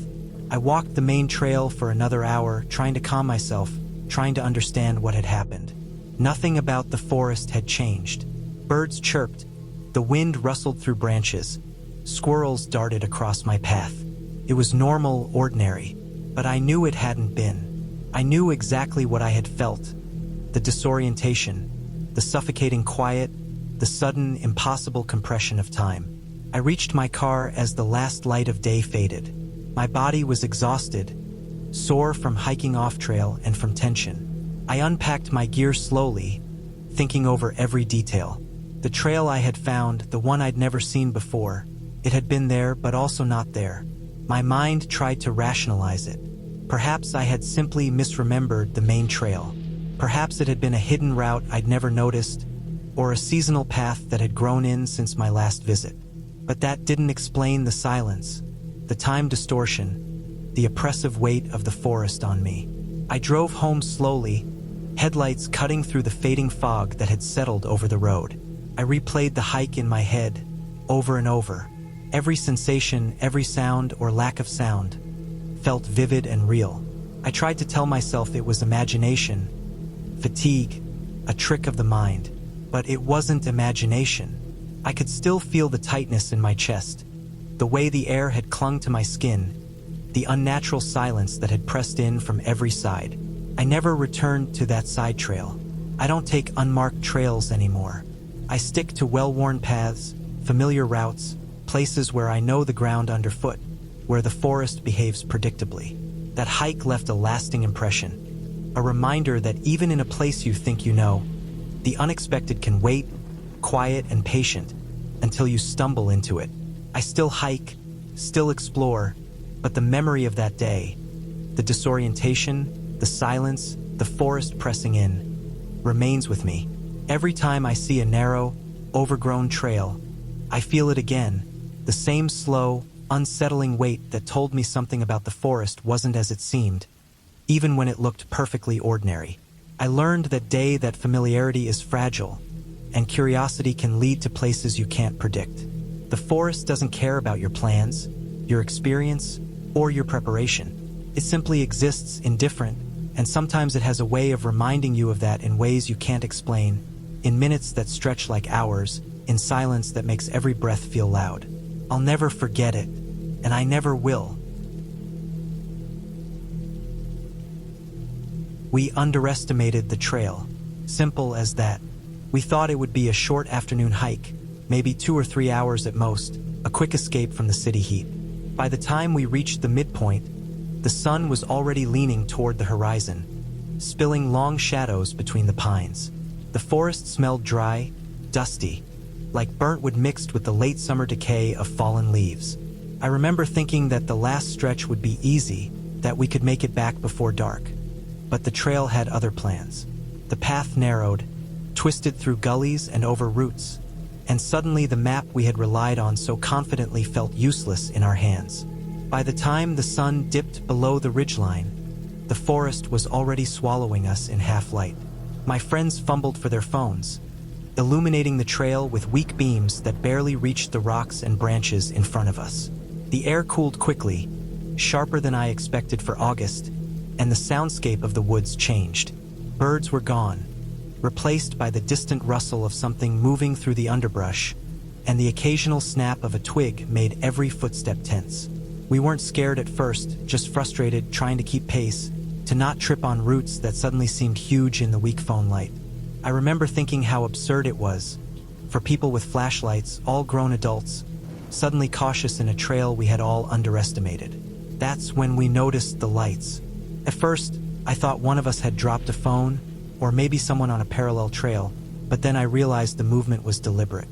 I walked the main trail for another hour, trying to calm myself, trying to understand what had happened. Nothing about the forest had changed. Birds chirped. The wind rustled through branches. Squirrels darted across my path. It was normal, ordinary, but I knew it hadn't been. I knew exactly what I had felt. The disorientation, the suffocating quiet, the sudden, impossible compression of time. I reached my car as the last light of day faded. My body was exhausted, sore from hiking off-trail and from tension. I unpacked my gear slowly, thinking over every detail. The trail I had found, the one I'd never seen before, it had been there but also not there. My mind tried to rationalize it. Perhaps I had simply misremembered the main trail. Perhaps it had been a hidden route I'd never noticed, or a seasonal path that had grown in since my last visit. But that didn't explain the silence, the time distortion, the oppressive weight of the forest on me. I drove home slowly, headlights cutting through the fading fog that had settled over the road. I replayed the hike in my head, over and over. Every sensation, every sound or lack of sound, felt vivid and real. I tried to tell myself it was imagination, fatigue, a trick of the mind. But it wasn't imagination. I could still feel the tightness in my chest, the way the air had clung to my skin, the unnatural silence that had pressed in from every side. I never returned to that side trail. I don't take unmarked trails anymore. I stick to well-worn paths, familiar routes, places where I know the ground underfoot, where the forest behaves predictably. That hike left a lasting impression, a reminder that even in a place you think you know, the unexpected can wait, quiet and patient, until you stumble into it. I still hike, still explore, but the memory of that day, the disorientation, the silence, the forest pressing in, remains with me. Every time I see a narrow, overgrown trail, I feel it again, the same slow, unsettling weight that told me something about the forest wasn't as it seemed, even when it looked perfectly ordinary. I learned that familiarity is fragile, and curiosity can lead to places you can't predict. The forest doesn't care about your plans, your experience, or your preparation. It simply exists indifferent, and sometimes it has a way of reminding you of that in ways you can't explain, in minutes that stretch like hours, in silence that makes every breath feel loud. I'll never forget it, and I never will. We underestimated the trail. Simple as that. We thought it would be a short afternoon hike, maybe 2 or 3 hours at most, a quick escape from the city heat. By the time we reached the midpoint, the sun was already leaning toward the horizon, spilling long shadows between the pines. The forest smelled dry, dusty, like burnt wood mixed with the late summer decay of fallen leaves. I remember thinking that the last stretch would be easy, that we could make it back before dark. But the trail had other plans. The path narrowed, twisted through gullies and over roots, and suddenly the map we had relied on so confidently felt useless in our hands. By the time the sun dipped below the ridgeline, the forest was already swallowing us in half-light. My friends fumbled for their phones, illuminating the trail with weak beams that barely reached the rocks and branches in front of us. The air cooled quickly, sharper than I expected for August, and the soundscape of the woods changed. Birds were gone, replaced by the distant rustle of something moving through the underbrush, and the occasional snap of a twig made every footstep tense. We weren't scared at first, just frustrated, trying to keep pace, to not trip on roots that suddenly seemed huge in the weak phone light. I remember thinking how absurd it was, for people with flashlights, all grown adults, suddenly cautious in a trail we had all underestimated. That's when we noticed the lights. At first, I thought one of us had dropped a phone, or maybe someone on a parallel trail, but then I realized the movement was deliberate.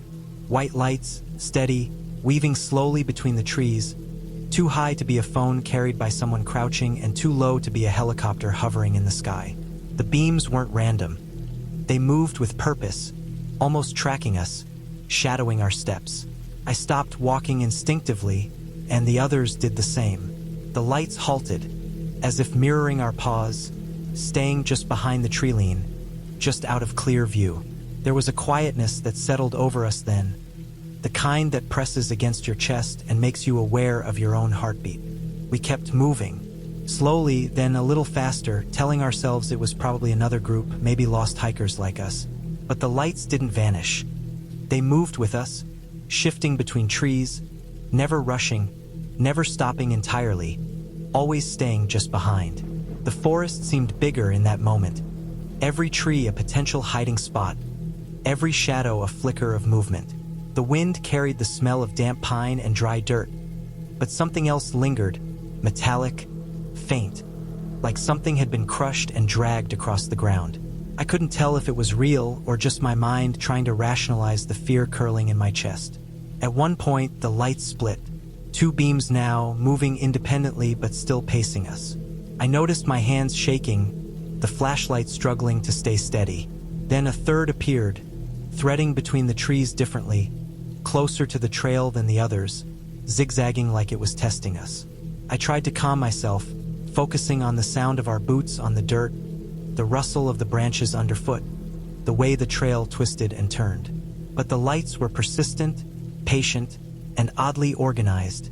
White lights, steady, weaving slowly between the trees, too high to be a phone carried by someone crouching and too low to be a helicopter hovering in the sky. The beams weren't random. They moved with purpose, almost tracking us, shadowing our steps. I stopped walking instinctively, and the others did the same. The lights halted, as if mirroring our pause, staying just behind the treeline, just out of clear view. There was a quietness that settled over us then, the kind that presses against your chest and makes you aware of your own heartbeat. We kept moving, slowly, then a little faster, telling ourselves it was probably another group, maybe lost hikers like us. But the lights didn't vanish. They moved with us, shifting between trees, never rushing, never stopping entirely, always staying just behind. The forest seemed bigger in that moment, every tree a potential hiding spot, every shadow a flicker of movement. The wind carried the smell of damp pine and dry dirt, but something else lingered, metallic, faint, like something had been crushed and dragged across the ground. I couldn't tell if it was real or just my mind trying to rationalize the fear curling in my chest. At one point, the lights split, two beams now, moving independently but still pacing us. I noticed my hands shaking, the flashlight struggling to stay steady. Then a third appeared, threading between the trees differently, closer to the trail than the others, zigzagging like it was testing us. I tried to calm myself, focusing on the sound of our boots on the dirt, the rustle of the branches underfoot, the way the trail twisted and turned. But the lights were persistent, patient, and oddly organized,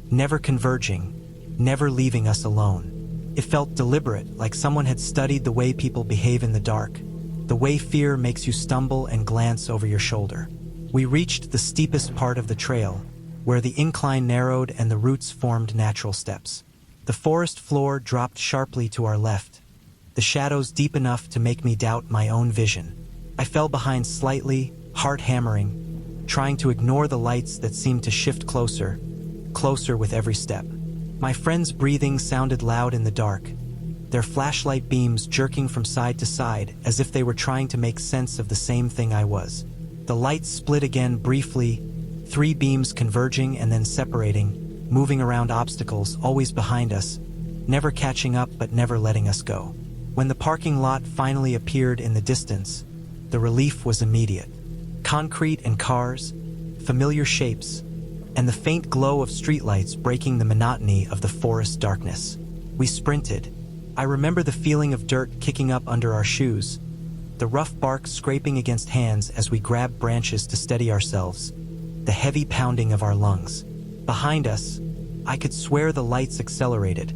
never converging, never leaving us alone. It felt deliberate, like someone had studied the way people behave in the dark, the way fear makes you stumble and glance over your shoulder. We reached the steepest part of the trail, where the incline narrowed and the roots formed natural steps. The forest floor dropped sharply to our left, the shadows deep enough to make me doubt my own vision. I fell behind slightly, heart hammering, trying to ignore the lights that seemed to shift closer, closer with every step. My friends' breathing sounded loud in the dark, their flashlight beams jerking from side to side as if they were trying to make sense of the same thing I was. The lights split again briefly, three beams converging and then separating, moving around obstacles always behind us, never catching up but never letting us go. When the parking lot finally appeared in the distance, the relief was immediate. Concrete and cars, familiar shapes, and the faint glow of streetlights breaking the monotony of the forest darkness. We sprinted. I remember the feeling of dirt kicking up under our shoes, the rough bark scraping against hands as we grabbed branches to steady ourselves, the heavy pounding of our lungs. Behind us, I could swear the lights accelerated,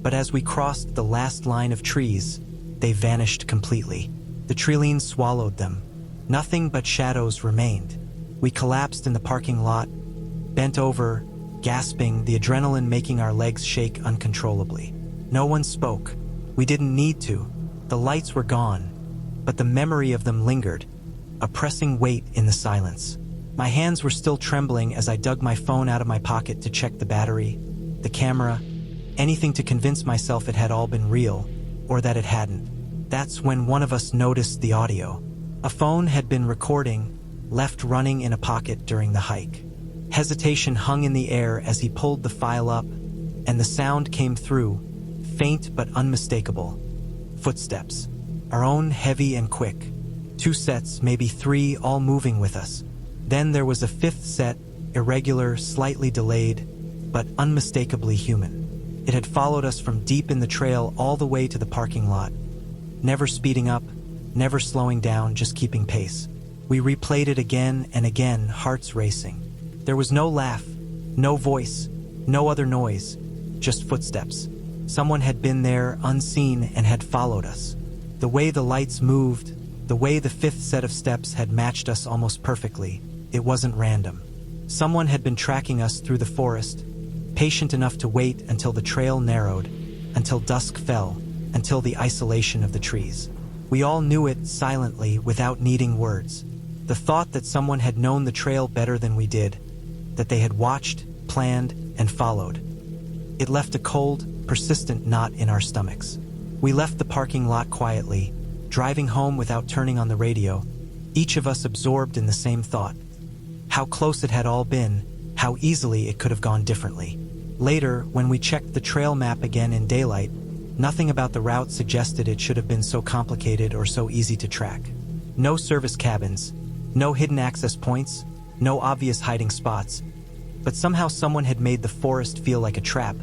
but as we crossed the last line of trees, they vanished completely. The treeline swallowed them. Nothing but shadows remained. We collapsed in the parking lot, bent over, gasping, the adrenaline making our legs shake uncontrollably. No one spoke. We didn't need to. The lights were gone, but the memory of them lingered, a pressing weight in the silence. My hands were still trembling as I dug my phone out of my pocket to check the battery, the camera, anything to convince myself it had all been real, or that it hadn't. That's when one of us noticed the audio. A phone had been recording, left running in a pocket during the hike. Hesitation hung in the air as he pulled the file up, and the sound came through, faint but unmistakable. Footsteps. Our own, heavy and quick. 2 sets, maybe 3, all moving with us. Then there was a 5th set, irregular, slightly delayed, but unmistakably human. It had followed us from deep in the trail all the way to the parking lot, never speeding up, never slowing down, just keeping pace. We replayed it again and again, hearts racing. There was no laugh, no voice, no other noise, just footsteps. Someone had been there, unseen, and had followed us. The way the lights moved, the way the 5th set of steps had matched us almost perfectly, it wasn't random. Someone had been tracking us through the forest, patient enough to wait until the trail narrowed, until dusk fell, until the isolation of the trees. We all knew it silently, without needing words. The thought that someone had known the trail better than we did, that they had watched, planned, and followed. It left a cold, persistent knot in our stomachs. We left the parking lot quietly, driving home without turning on the radio, each of us absorbed in the same thought. How close it had all been, how easily it could have gone differently. Later, when we checked the trail map again in daylight, nothing about the route suggested it should have been so complicated or so easy to track. No service cabins, no hidden access points, no obvious hiding spots. But somehow someone had made the forest feel like a trap,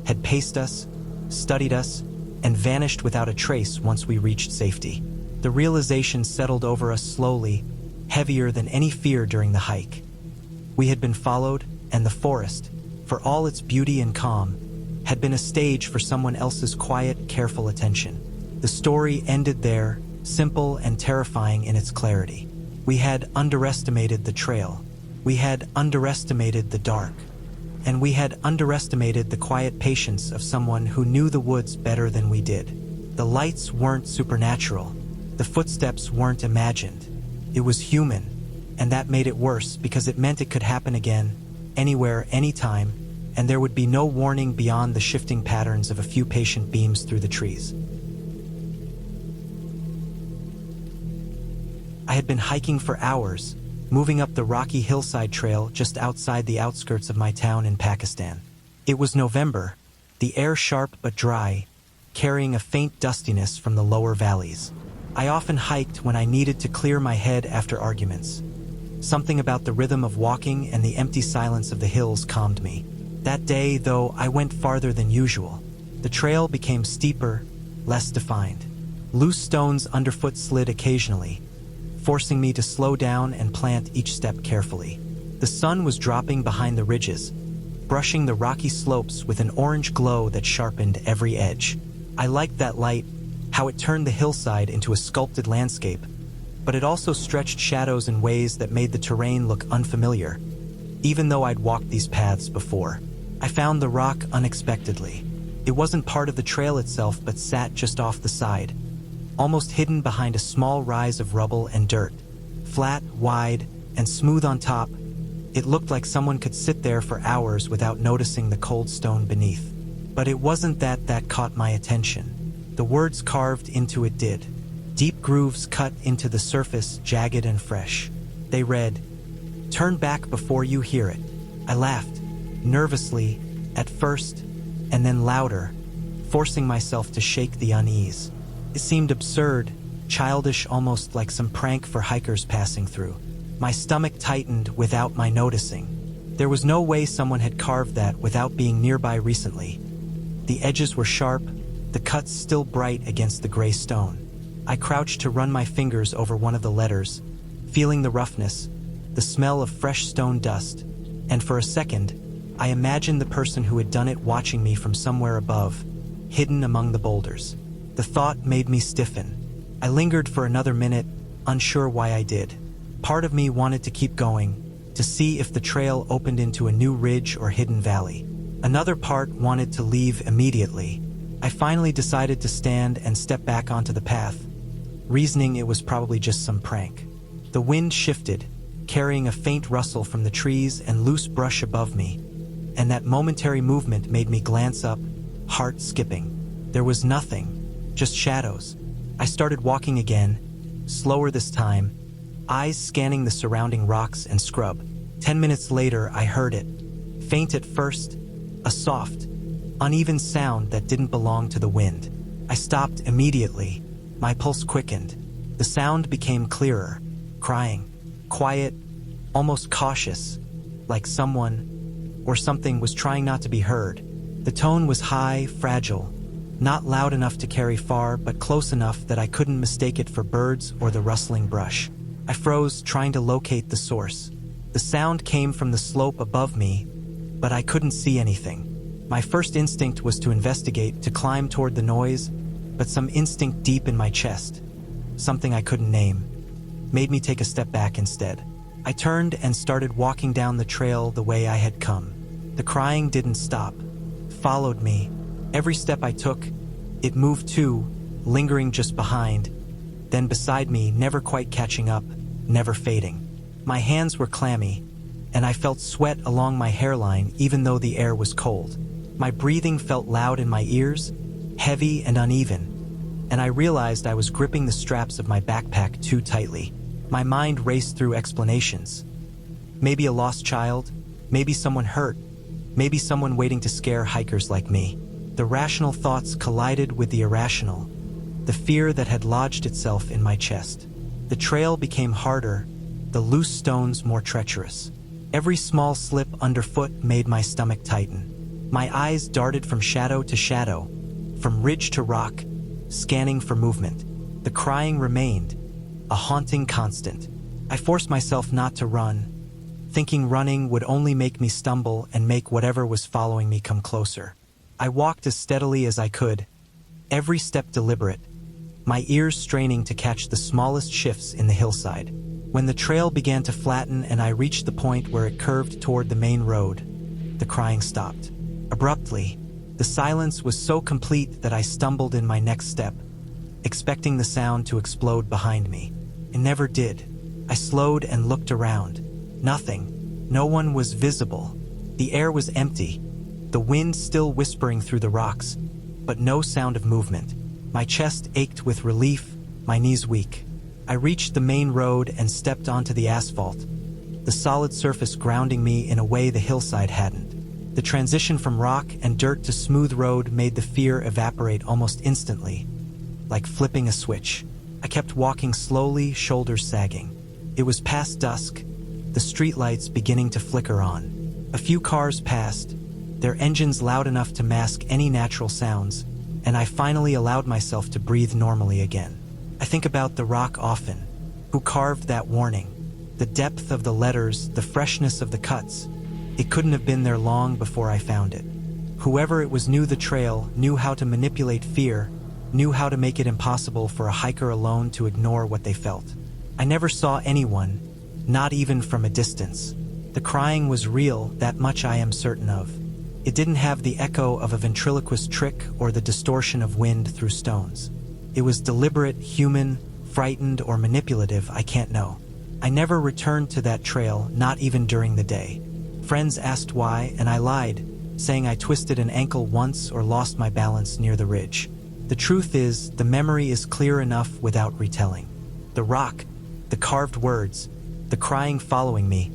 had paced us, studied us, and vanished without a trace once we reached safety. The realization settled over us slowly, heavier than any fear during the hike. We had been followed, and the forest, for all its beauty and calm, had been a stage for someone else's quiet, careful attention. The story ended there, simple and terrifying in its clarity. We had underestimated the trail. We had underestimated the dark. And we had underestimated the quiet patience of someone who knew the woods better than we did. The lights weren't supernatural. The footsteps weren't imagined. It was human, and that made it worse because it meant it could happen again, anywhere, anytime, and there would be no warning beyond the shifting patterns of a few patient beams through the trees. I had been hiking for hours, moving up the rocky hillside trail just outside the outskirts of my town in Pakistan. It was November, the air sharp but dry, carrying a faint dustiness from the lower valleys. I often hiked when I needed to clear my head after arguments. Something about the rhythm of walking and the empty silence of the hills calmed me. That day, though, I went farther than usual. The trail became steeper, less defined. Loose stones underfoot slid occasionally, forcing me to slow down and plant each step carefully. The sun was dropping behind the ridges, brushing the rocky slopes with an orange glow that sharpened every edge. I liked that light, how it turned the hillside into a sculpted landscape, but it also stretched shadows in ways that made the terrain look unfamiliar. Even though I'd walked these paths before, I found the rock unexpectedly. It wasn't part of the trail itself but sat just off the side, almost hidden behind a small rise of rubble and dirt. Flat, wide, and smooth on top, it looked like someone could sit there for hours without noticing the cold stone beneath. But it wasn't that caught my attention. The words carved into it did. Deep grooves cut into the surface, jagged and fresh. They read, "Turn back before you hear it." I laughed, nervously, at first, and then louder, forcing myself to shake the unease. It seemed absurd, childish, almost like some prank for hikers passing through. My stomach tightened without my noticing. There was no way someone had carved that without being nearby recently. The edges were sharp, the cuts still bright against the gray stone. I crouched to run my fingers over one of the letters, feeling the roughness, the smell of fresh stone dust, and for a second, I imagined the person who had done it watching me from somewhere above, hidden among the boulders. The thought made me stiffen. I lingered for another minute, unsure why I did. Part of me wanted to keep going, to see if the trail opened into a new ridge or hidden valley. Another part wanted to leave immediately. I finally decided to stand and step back onto the path, reasoning it was probably just some prank. The wind shifted, carrying a faint rustle from the trees and loose brush above me, and that momentary movement made me glance up, heart skipping. There was nothing, just shadows. I started walking again, slower this time, eyes scanning the surrounding rocks and scrub. 10 minutes later, I heard it. Faint at first, a soft, uneven sound that didn't belong to the wind. I stopped immediately. My pulse quickened. The sound became clearer, crying, quiet, almost cautious, like someone or something was trying not to be heard. The tone was high, fragile, not loud enough to carry far, but close enough that I couldn't mistake it for birds or the rustling brush. I froze, trying to locate the source. The sound came from the slope above me, but I couldn't see anything. My first instinct was to investigate, to climb toward the noise, but some instinct deep in my chest, something I couldn't name, made me take a step back instead. I turned and started walking down the trail the way I had come. The crying didn't stop, followed me. Every step I took, it moved too, lingering just behind, then beside me, never quite catching up, never fading. My hands were clammy, and I felt sweat along my hairline even though the air was cold. My breathing felt loud in my ears, heavy and uneven, and I realized I was gripping the straps of my backpack too tightly. My mind raced through explanations. Maybe a lost child, maybe someone hurt, maybe someone waiting to scare hikers like me. The rational thoughts collided with the irrational, the fear that had lodged itself in my chest. The trail became harder, the loose stones more treacherous. Every small slip underfoot made my stomach tighten. My eyes darted from shadow to shadow, from ridge to rock, scanning for movement. The crying remained, a haunting constant. I forced myself not to run, thinking running would only make me stumble and make whatever was following me come closer. I walked as steadily as I could, every step deliberate, my ears straining to catch the smallest shifts in the hillside. When the trail began to flatten and I reached the point where it curved toward the main road, the crying stopped. Abruptly, the silence was so complete that I stumbled in my next step, expecting the sound to explode behind me. It never did. I slowed and looked around. Nothing. No one was visible. The air was empty, the wind still whispering through the rocks, but no sound of movement. My chest ached with relief, my knees weak. I reached the main road and stepped onto the asphalt, the solid surface grounding me in a way the hillside hadn't. The transition from rock and dirt to smooth road made the fear evaporate almost instantly, like flipping a switch. I kept walking slowly, shoulders sagging. It was past dusk, the streetlights beginning to flicker on. A few cars passed, their engines loud enough to mask any natural sounds, and I finally allowed myself to breathe normally again. I think about the rock often. Who carved that warning? The depth of the letters, the freshness of the cuts. It couldn't have been there long before I found it. Whoever it was knew the trail, knew how to manipulate fear, knew how to make it impossible for a hiker alone to ignore what they felt. I never saw anyone, not even from a distance. The crying was real, that much I am certain of. It didn't have the echo of a ventriloquist trick or the distortion of wind through stones. It was deliberate, human, frightened, or manipulative, I can't know. I never returned to that trail, not even during the day. Friends asked why, and I lied, saying I twisted an ankle once or lost my balance near the ridge. The truth is, the memory is clear enough without retelling. The rock, the carved words, the crying following me,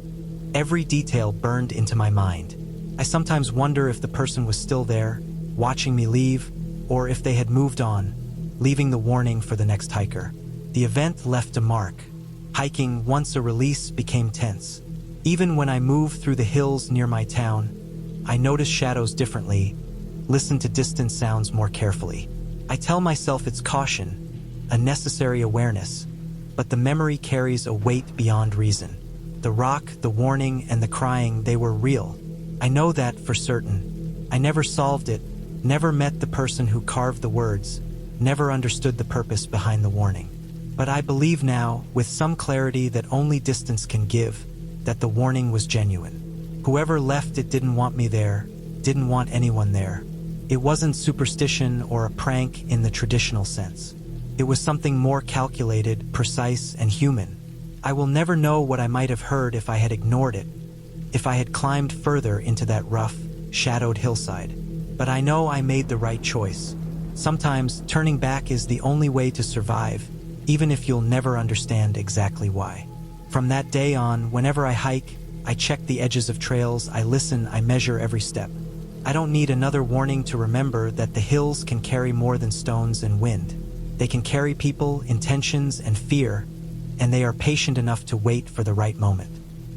every detail burned into my mind. I sometimes wonder if the person was still there, watching me leave, or if they had moved on, leaving the warning for the next hiker. The event left a mark. Hiking, once a release, became tense. Even when I moved through the hills near my town, I noticed shadows differently, listened to distant sounds more carefully. I tell myself it's caution, a necessary awareness, but the memory carries a weight beyond reason. The rock, the warning, and the crying, they were real. I know that for certain. I never solved it, never met the person who carved the words, never understood the purpose behind the warning. But I believe now, with some clarity that only distance can give, that the warning was genuine. Whoever left it didn't want me there, didn't want anyone there. It wasn't superstition or a prank in the traditional sense. It was something more calculated, precise, and human. I will never know what I might have heard if I had ignored it, if I had climbed further into that rough, shadowed hillside. But I know I made the right choice. Sometimes turning back is the only way to survive, even if you'll never understand exactly why. From that day on, whenever I hike, I check the edges of trails, I listen, I measure every step. I don't need another warning to remember that the hills can carry more than stones and wind. They can carry people, intentions, and fear, and they are patient enough to wait for the right moment.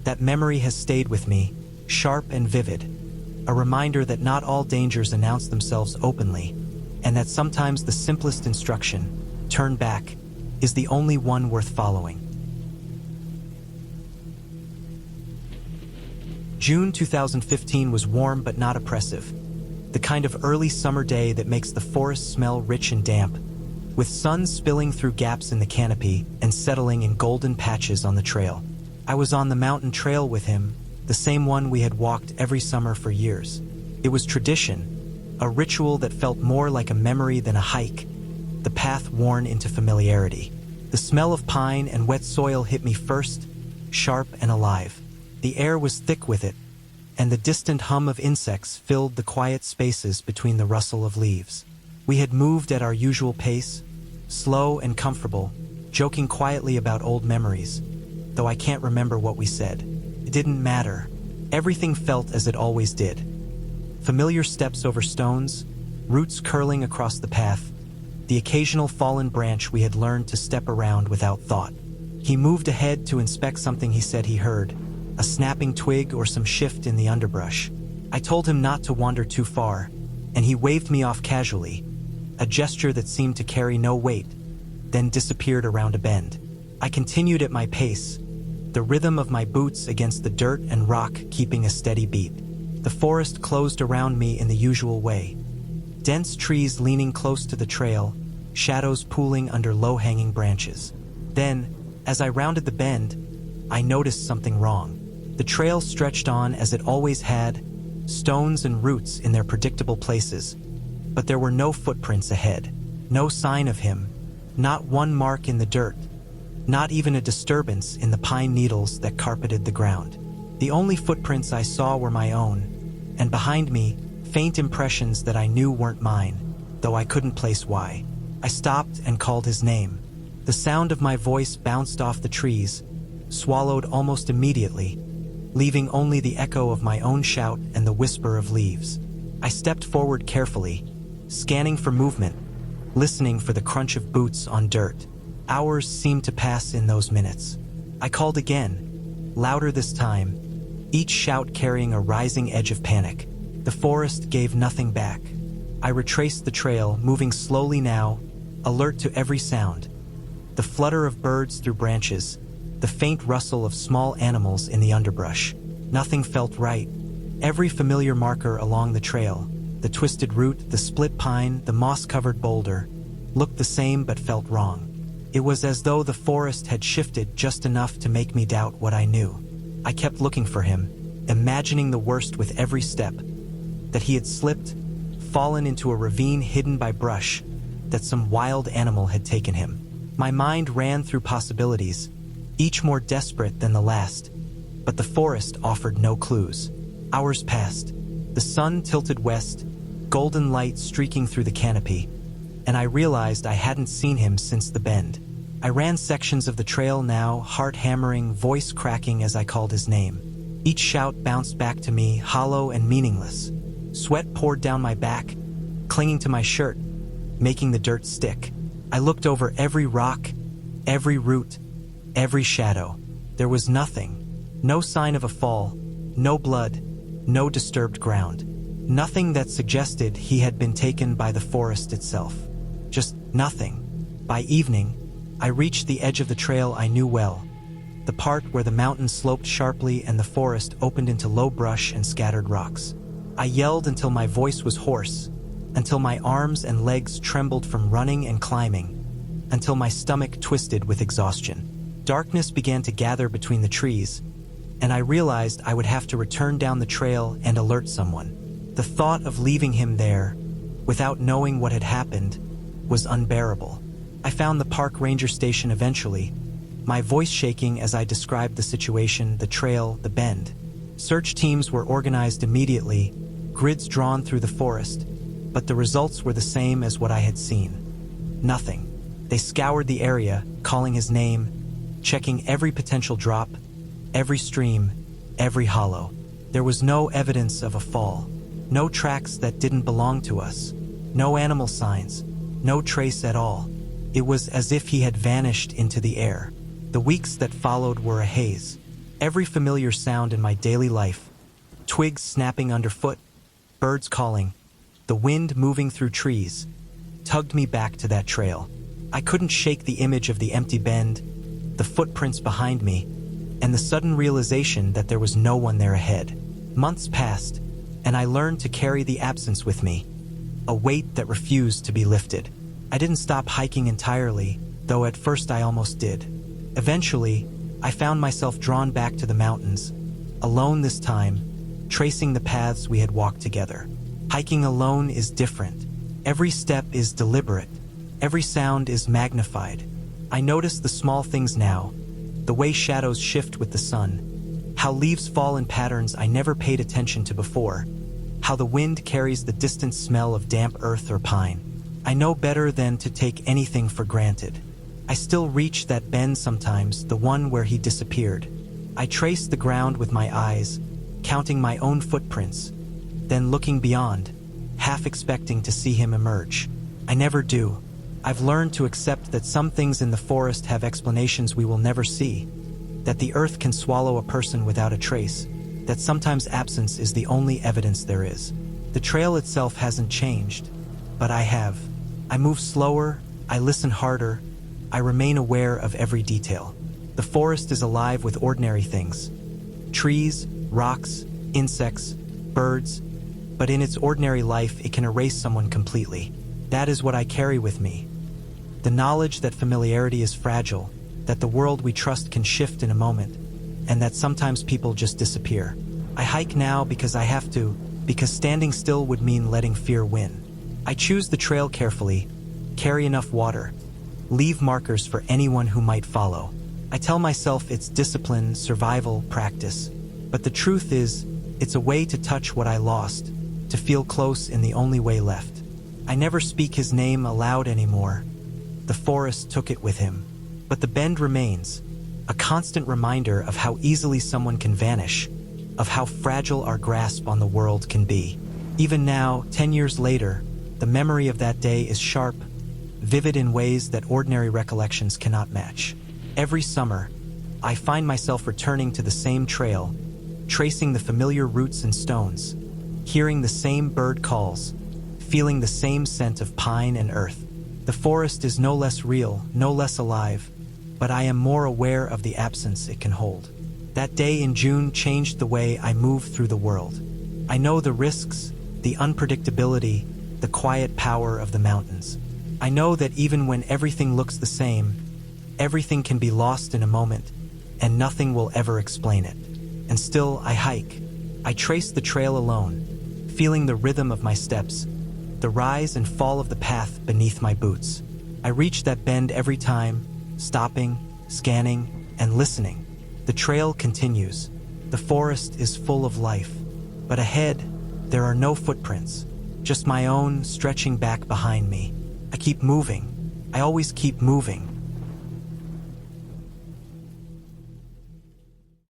That memory has stayed with me, sharp and vivid, a reminder that not all dangers announce themselves openly, and that sometimes the simplest instruction, turn back, is the only one worth following. June 2015 was warm but not oppressive, the kind of early summer day that makes the forest smell rich and damp, with sun spilling through gaps in the canopy and settling in golden patches on the trail. I was on the mountain trail with him, the same one we had walked every summer for years. It was tradition, a ritual that felt more like a memory than a hike, the path worn into familiarity. The smell of pine and wet soil hit me first, sharp and alive. The air was thick with it, and the distant hum of insects filled the quiet spaces between the rustle of leaves. We had moved at our usual pace, slow and comfortable, joking quietly about old memories, though I can't remember what we said. It didn't matter. Everything felt as it always did. Familiar steps over stones, roots curling across the path, the occasional fallen branch we had learned to step around without thought. He moved ahead to inspect something he said he heard, a snapping twig or some shift in the underbrush. I told him not to wander too far, and he waved me off casually, a gesture that seemed to carry no weight, then disappeared around a bend. I continued at my pace, the rhythm of my boots against the dirt and rock keeping a steady beat. The forest closed around me in the usual way. Dense trees leaning close to the trail, shadows pooling under low-hanging branches. Then, as I rounded the bend, I noticed something wrong. The trail stretched on as it always had, stones and roots in their predictable places. But there were no footprints ahead, no sign of him, not one mark in the dirt, not even a disturbance in the pine needles that carpeted the ground. The only footprints I saw were my own, and behind me, faint impressions that I knew weren't mine, though I couldn't place why. I stopped and called his name. The sound of my voice bounced off the trees, swallowed almost immediately, leaving only the echo of my own shout and the whisper of leaves. I stepped forward carefully, scanning for movement, listening for the crunch of boots on dirt. Hours seemed to pass in those minutes. I called again, louder this time, each shout carrying a rising edge of panic. The forest gave nothing back. I retraced the trail, moving slowly now, alert to every sound. The flutter of birds through branches, the faint rustle of small animals in the underbrush. Nothing felt right. Every familiar marker along the trail, the twisted root, the split pine, the moss-covered boulder, looked the same but felt wrong. It was as though the forest had shifted just enough to make me doubt what I knew. I kept looking for him, imagining the worst with every step, that he had slipped, fallen into a ravine hidden by brush, that some wild animal had taken him. My mind ran through possibilities, each more desperate than the last, but the forest offered no clues. Hours passed. The sun tilted west, golden light streaking through the canopy, and I realized I hadn't seen him since the bend. I ran sections of the trail now, heart hammering, voice cracking as I called his name. Each shout bounced back to me, hollow and meaningless. Sweat poured down my back, clinging to my shirt, making the dirt stick. I looked over every rock, every root, every shadow. There was nothing. No sign of a fall, no blood, no disturbed ground. Nothing that suggested he had been taken by the forest itself. Just nothing. By evening, I reached the edge of the trail I knew well, the part where the mountain sloped sharply and the forest opened into low brush and scattered rocks. I yelled until my voice was hoarse, until my arms and legs trembled from running and climbing, until my stomach twisted with exhaustion. Darkness began to gather between the trees, and I realized I would have to return down the trail and alert someone. The thought of leaving him there, without knowing what had happened, was unbearable. I found the park ranger station eventually, my voice shaking as I described the situation, the trail, the bend. Search teams were organized immediately, grids drawn through the forest, but the results were the same as what I had seen. Nothing. They scoured the area, calling his name, checking every potential drop, every stream, every hollow. There was no evidence of a fall, no tracks that didn't belong to us, no animal signs, no trace at all. It was as if he had vanished into the air. The weeks that followed were a haze. Every familiar sound in my daily life, twigs snapping underfoot, birds calling, the wind moving through trees, tugged me back to that trail. I couldn't shake the image of the empty bend, the footprints behind me, and the sudden realization that there was no one there ahead. Months passed, and I learned to carry the absence with me, a weight that refused to be lifted. I didn't stop hiking entirely, though at first I almost did. Eventually, I found myself drawn back to the mountains, alone this time, tracing the paths we had walked together. Hiking alone is different. Every step is deliberate. Every sound is magnified. I notice the small things now, the way shadows shift with the sun, How leaves fall in patterns I never paid attention to before. How the wind carries the distant smell of damp earth or pine. I know better than to take anything for granted. I still reach that bend sometimes, the one where he disappeared. I trace the ground with my eyes, counting my own footprints, then looking beyond, half expecting to see him emerge. I never do. I've learned to accept that some things in the forest have explanations we will never see, that the earth can swallow a person without a trace, that sometimes absence is the only evidence there is. The trail itself hasn't changed, but I have. I move slower, I listen harder, I remain aware of every detail. The forest is alive with ordinary things. Trees, rocks, insects, birds, but in its ordinary life it can erase someone completely. That is what I carry with me. The knowledge that familiarity is fragile, that the world we trust can shift in a moment, and that sometimes people just disappear. I hike now because I have to, because standing still would mean letting fear win. I choose the trail carefully, carry enough water, leave markers for anyone who might follow. I tell myself it's discipline, survival, practice, but the truth is, it's a way to touch what I lost, to feel close in the only way left. I never speak his name aloud anymore. The forest took it with him. But the bend remains, a constant reminder of how easily someone can vanish, of how fragile our grasp on the world can be. Even now, 10 years later, the memory of that day is sharp, vivid in ways that ordinary recollections cannot match. Every summer, I find myself returning to the same trail, tracing the familiar roots and stones, hearing the same bird calls, feeling the same scent of pine and earth. The forest is no less real, no less alive, but I am more aware of the absence it can hold. That day in June changed the way I move through the world. I know the risks, the unpredictability, the quiet power of the mountains. I know that even when everything looks the same, everything can be lost in a moment, and nothing will ever explain it. And still, I hike. I trace the trail alone, feeling the rhythm of my steps, the rise and fall of the path beneath my boots. I reach that bend every time, stopping, scanning, and listening. The trail continues. The forest is full of life. But ahead, there are no footprints, just my own stretching back behind me. I keep moving. I always keep moving,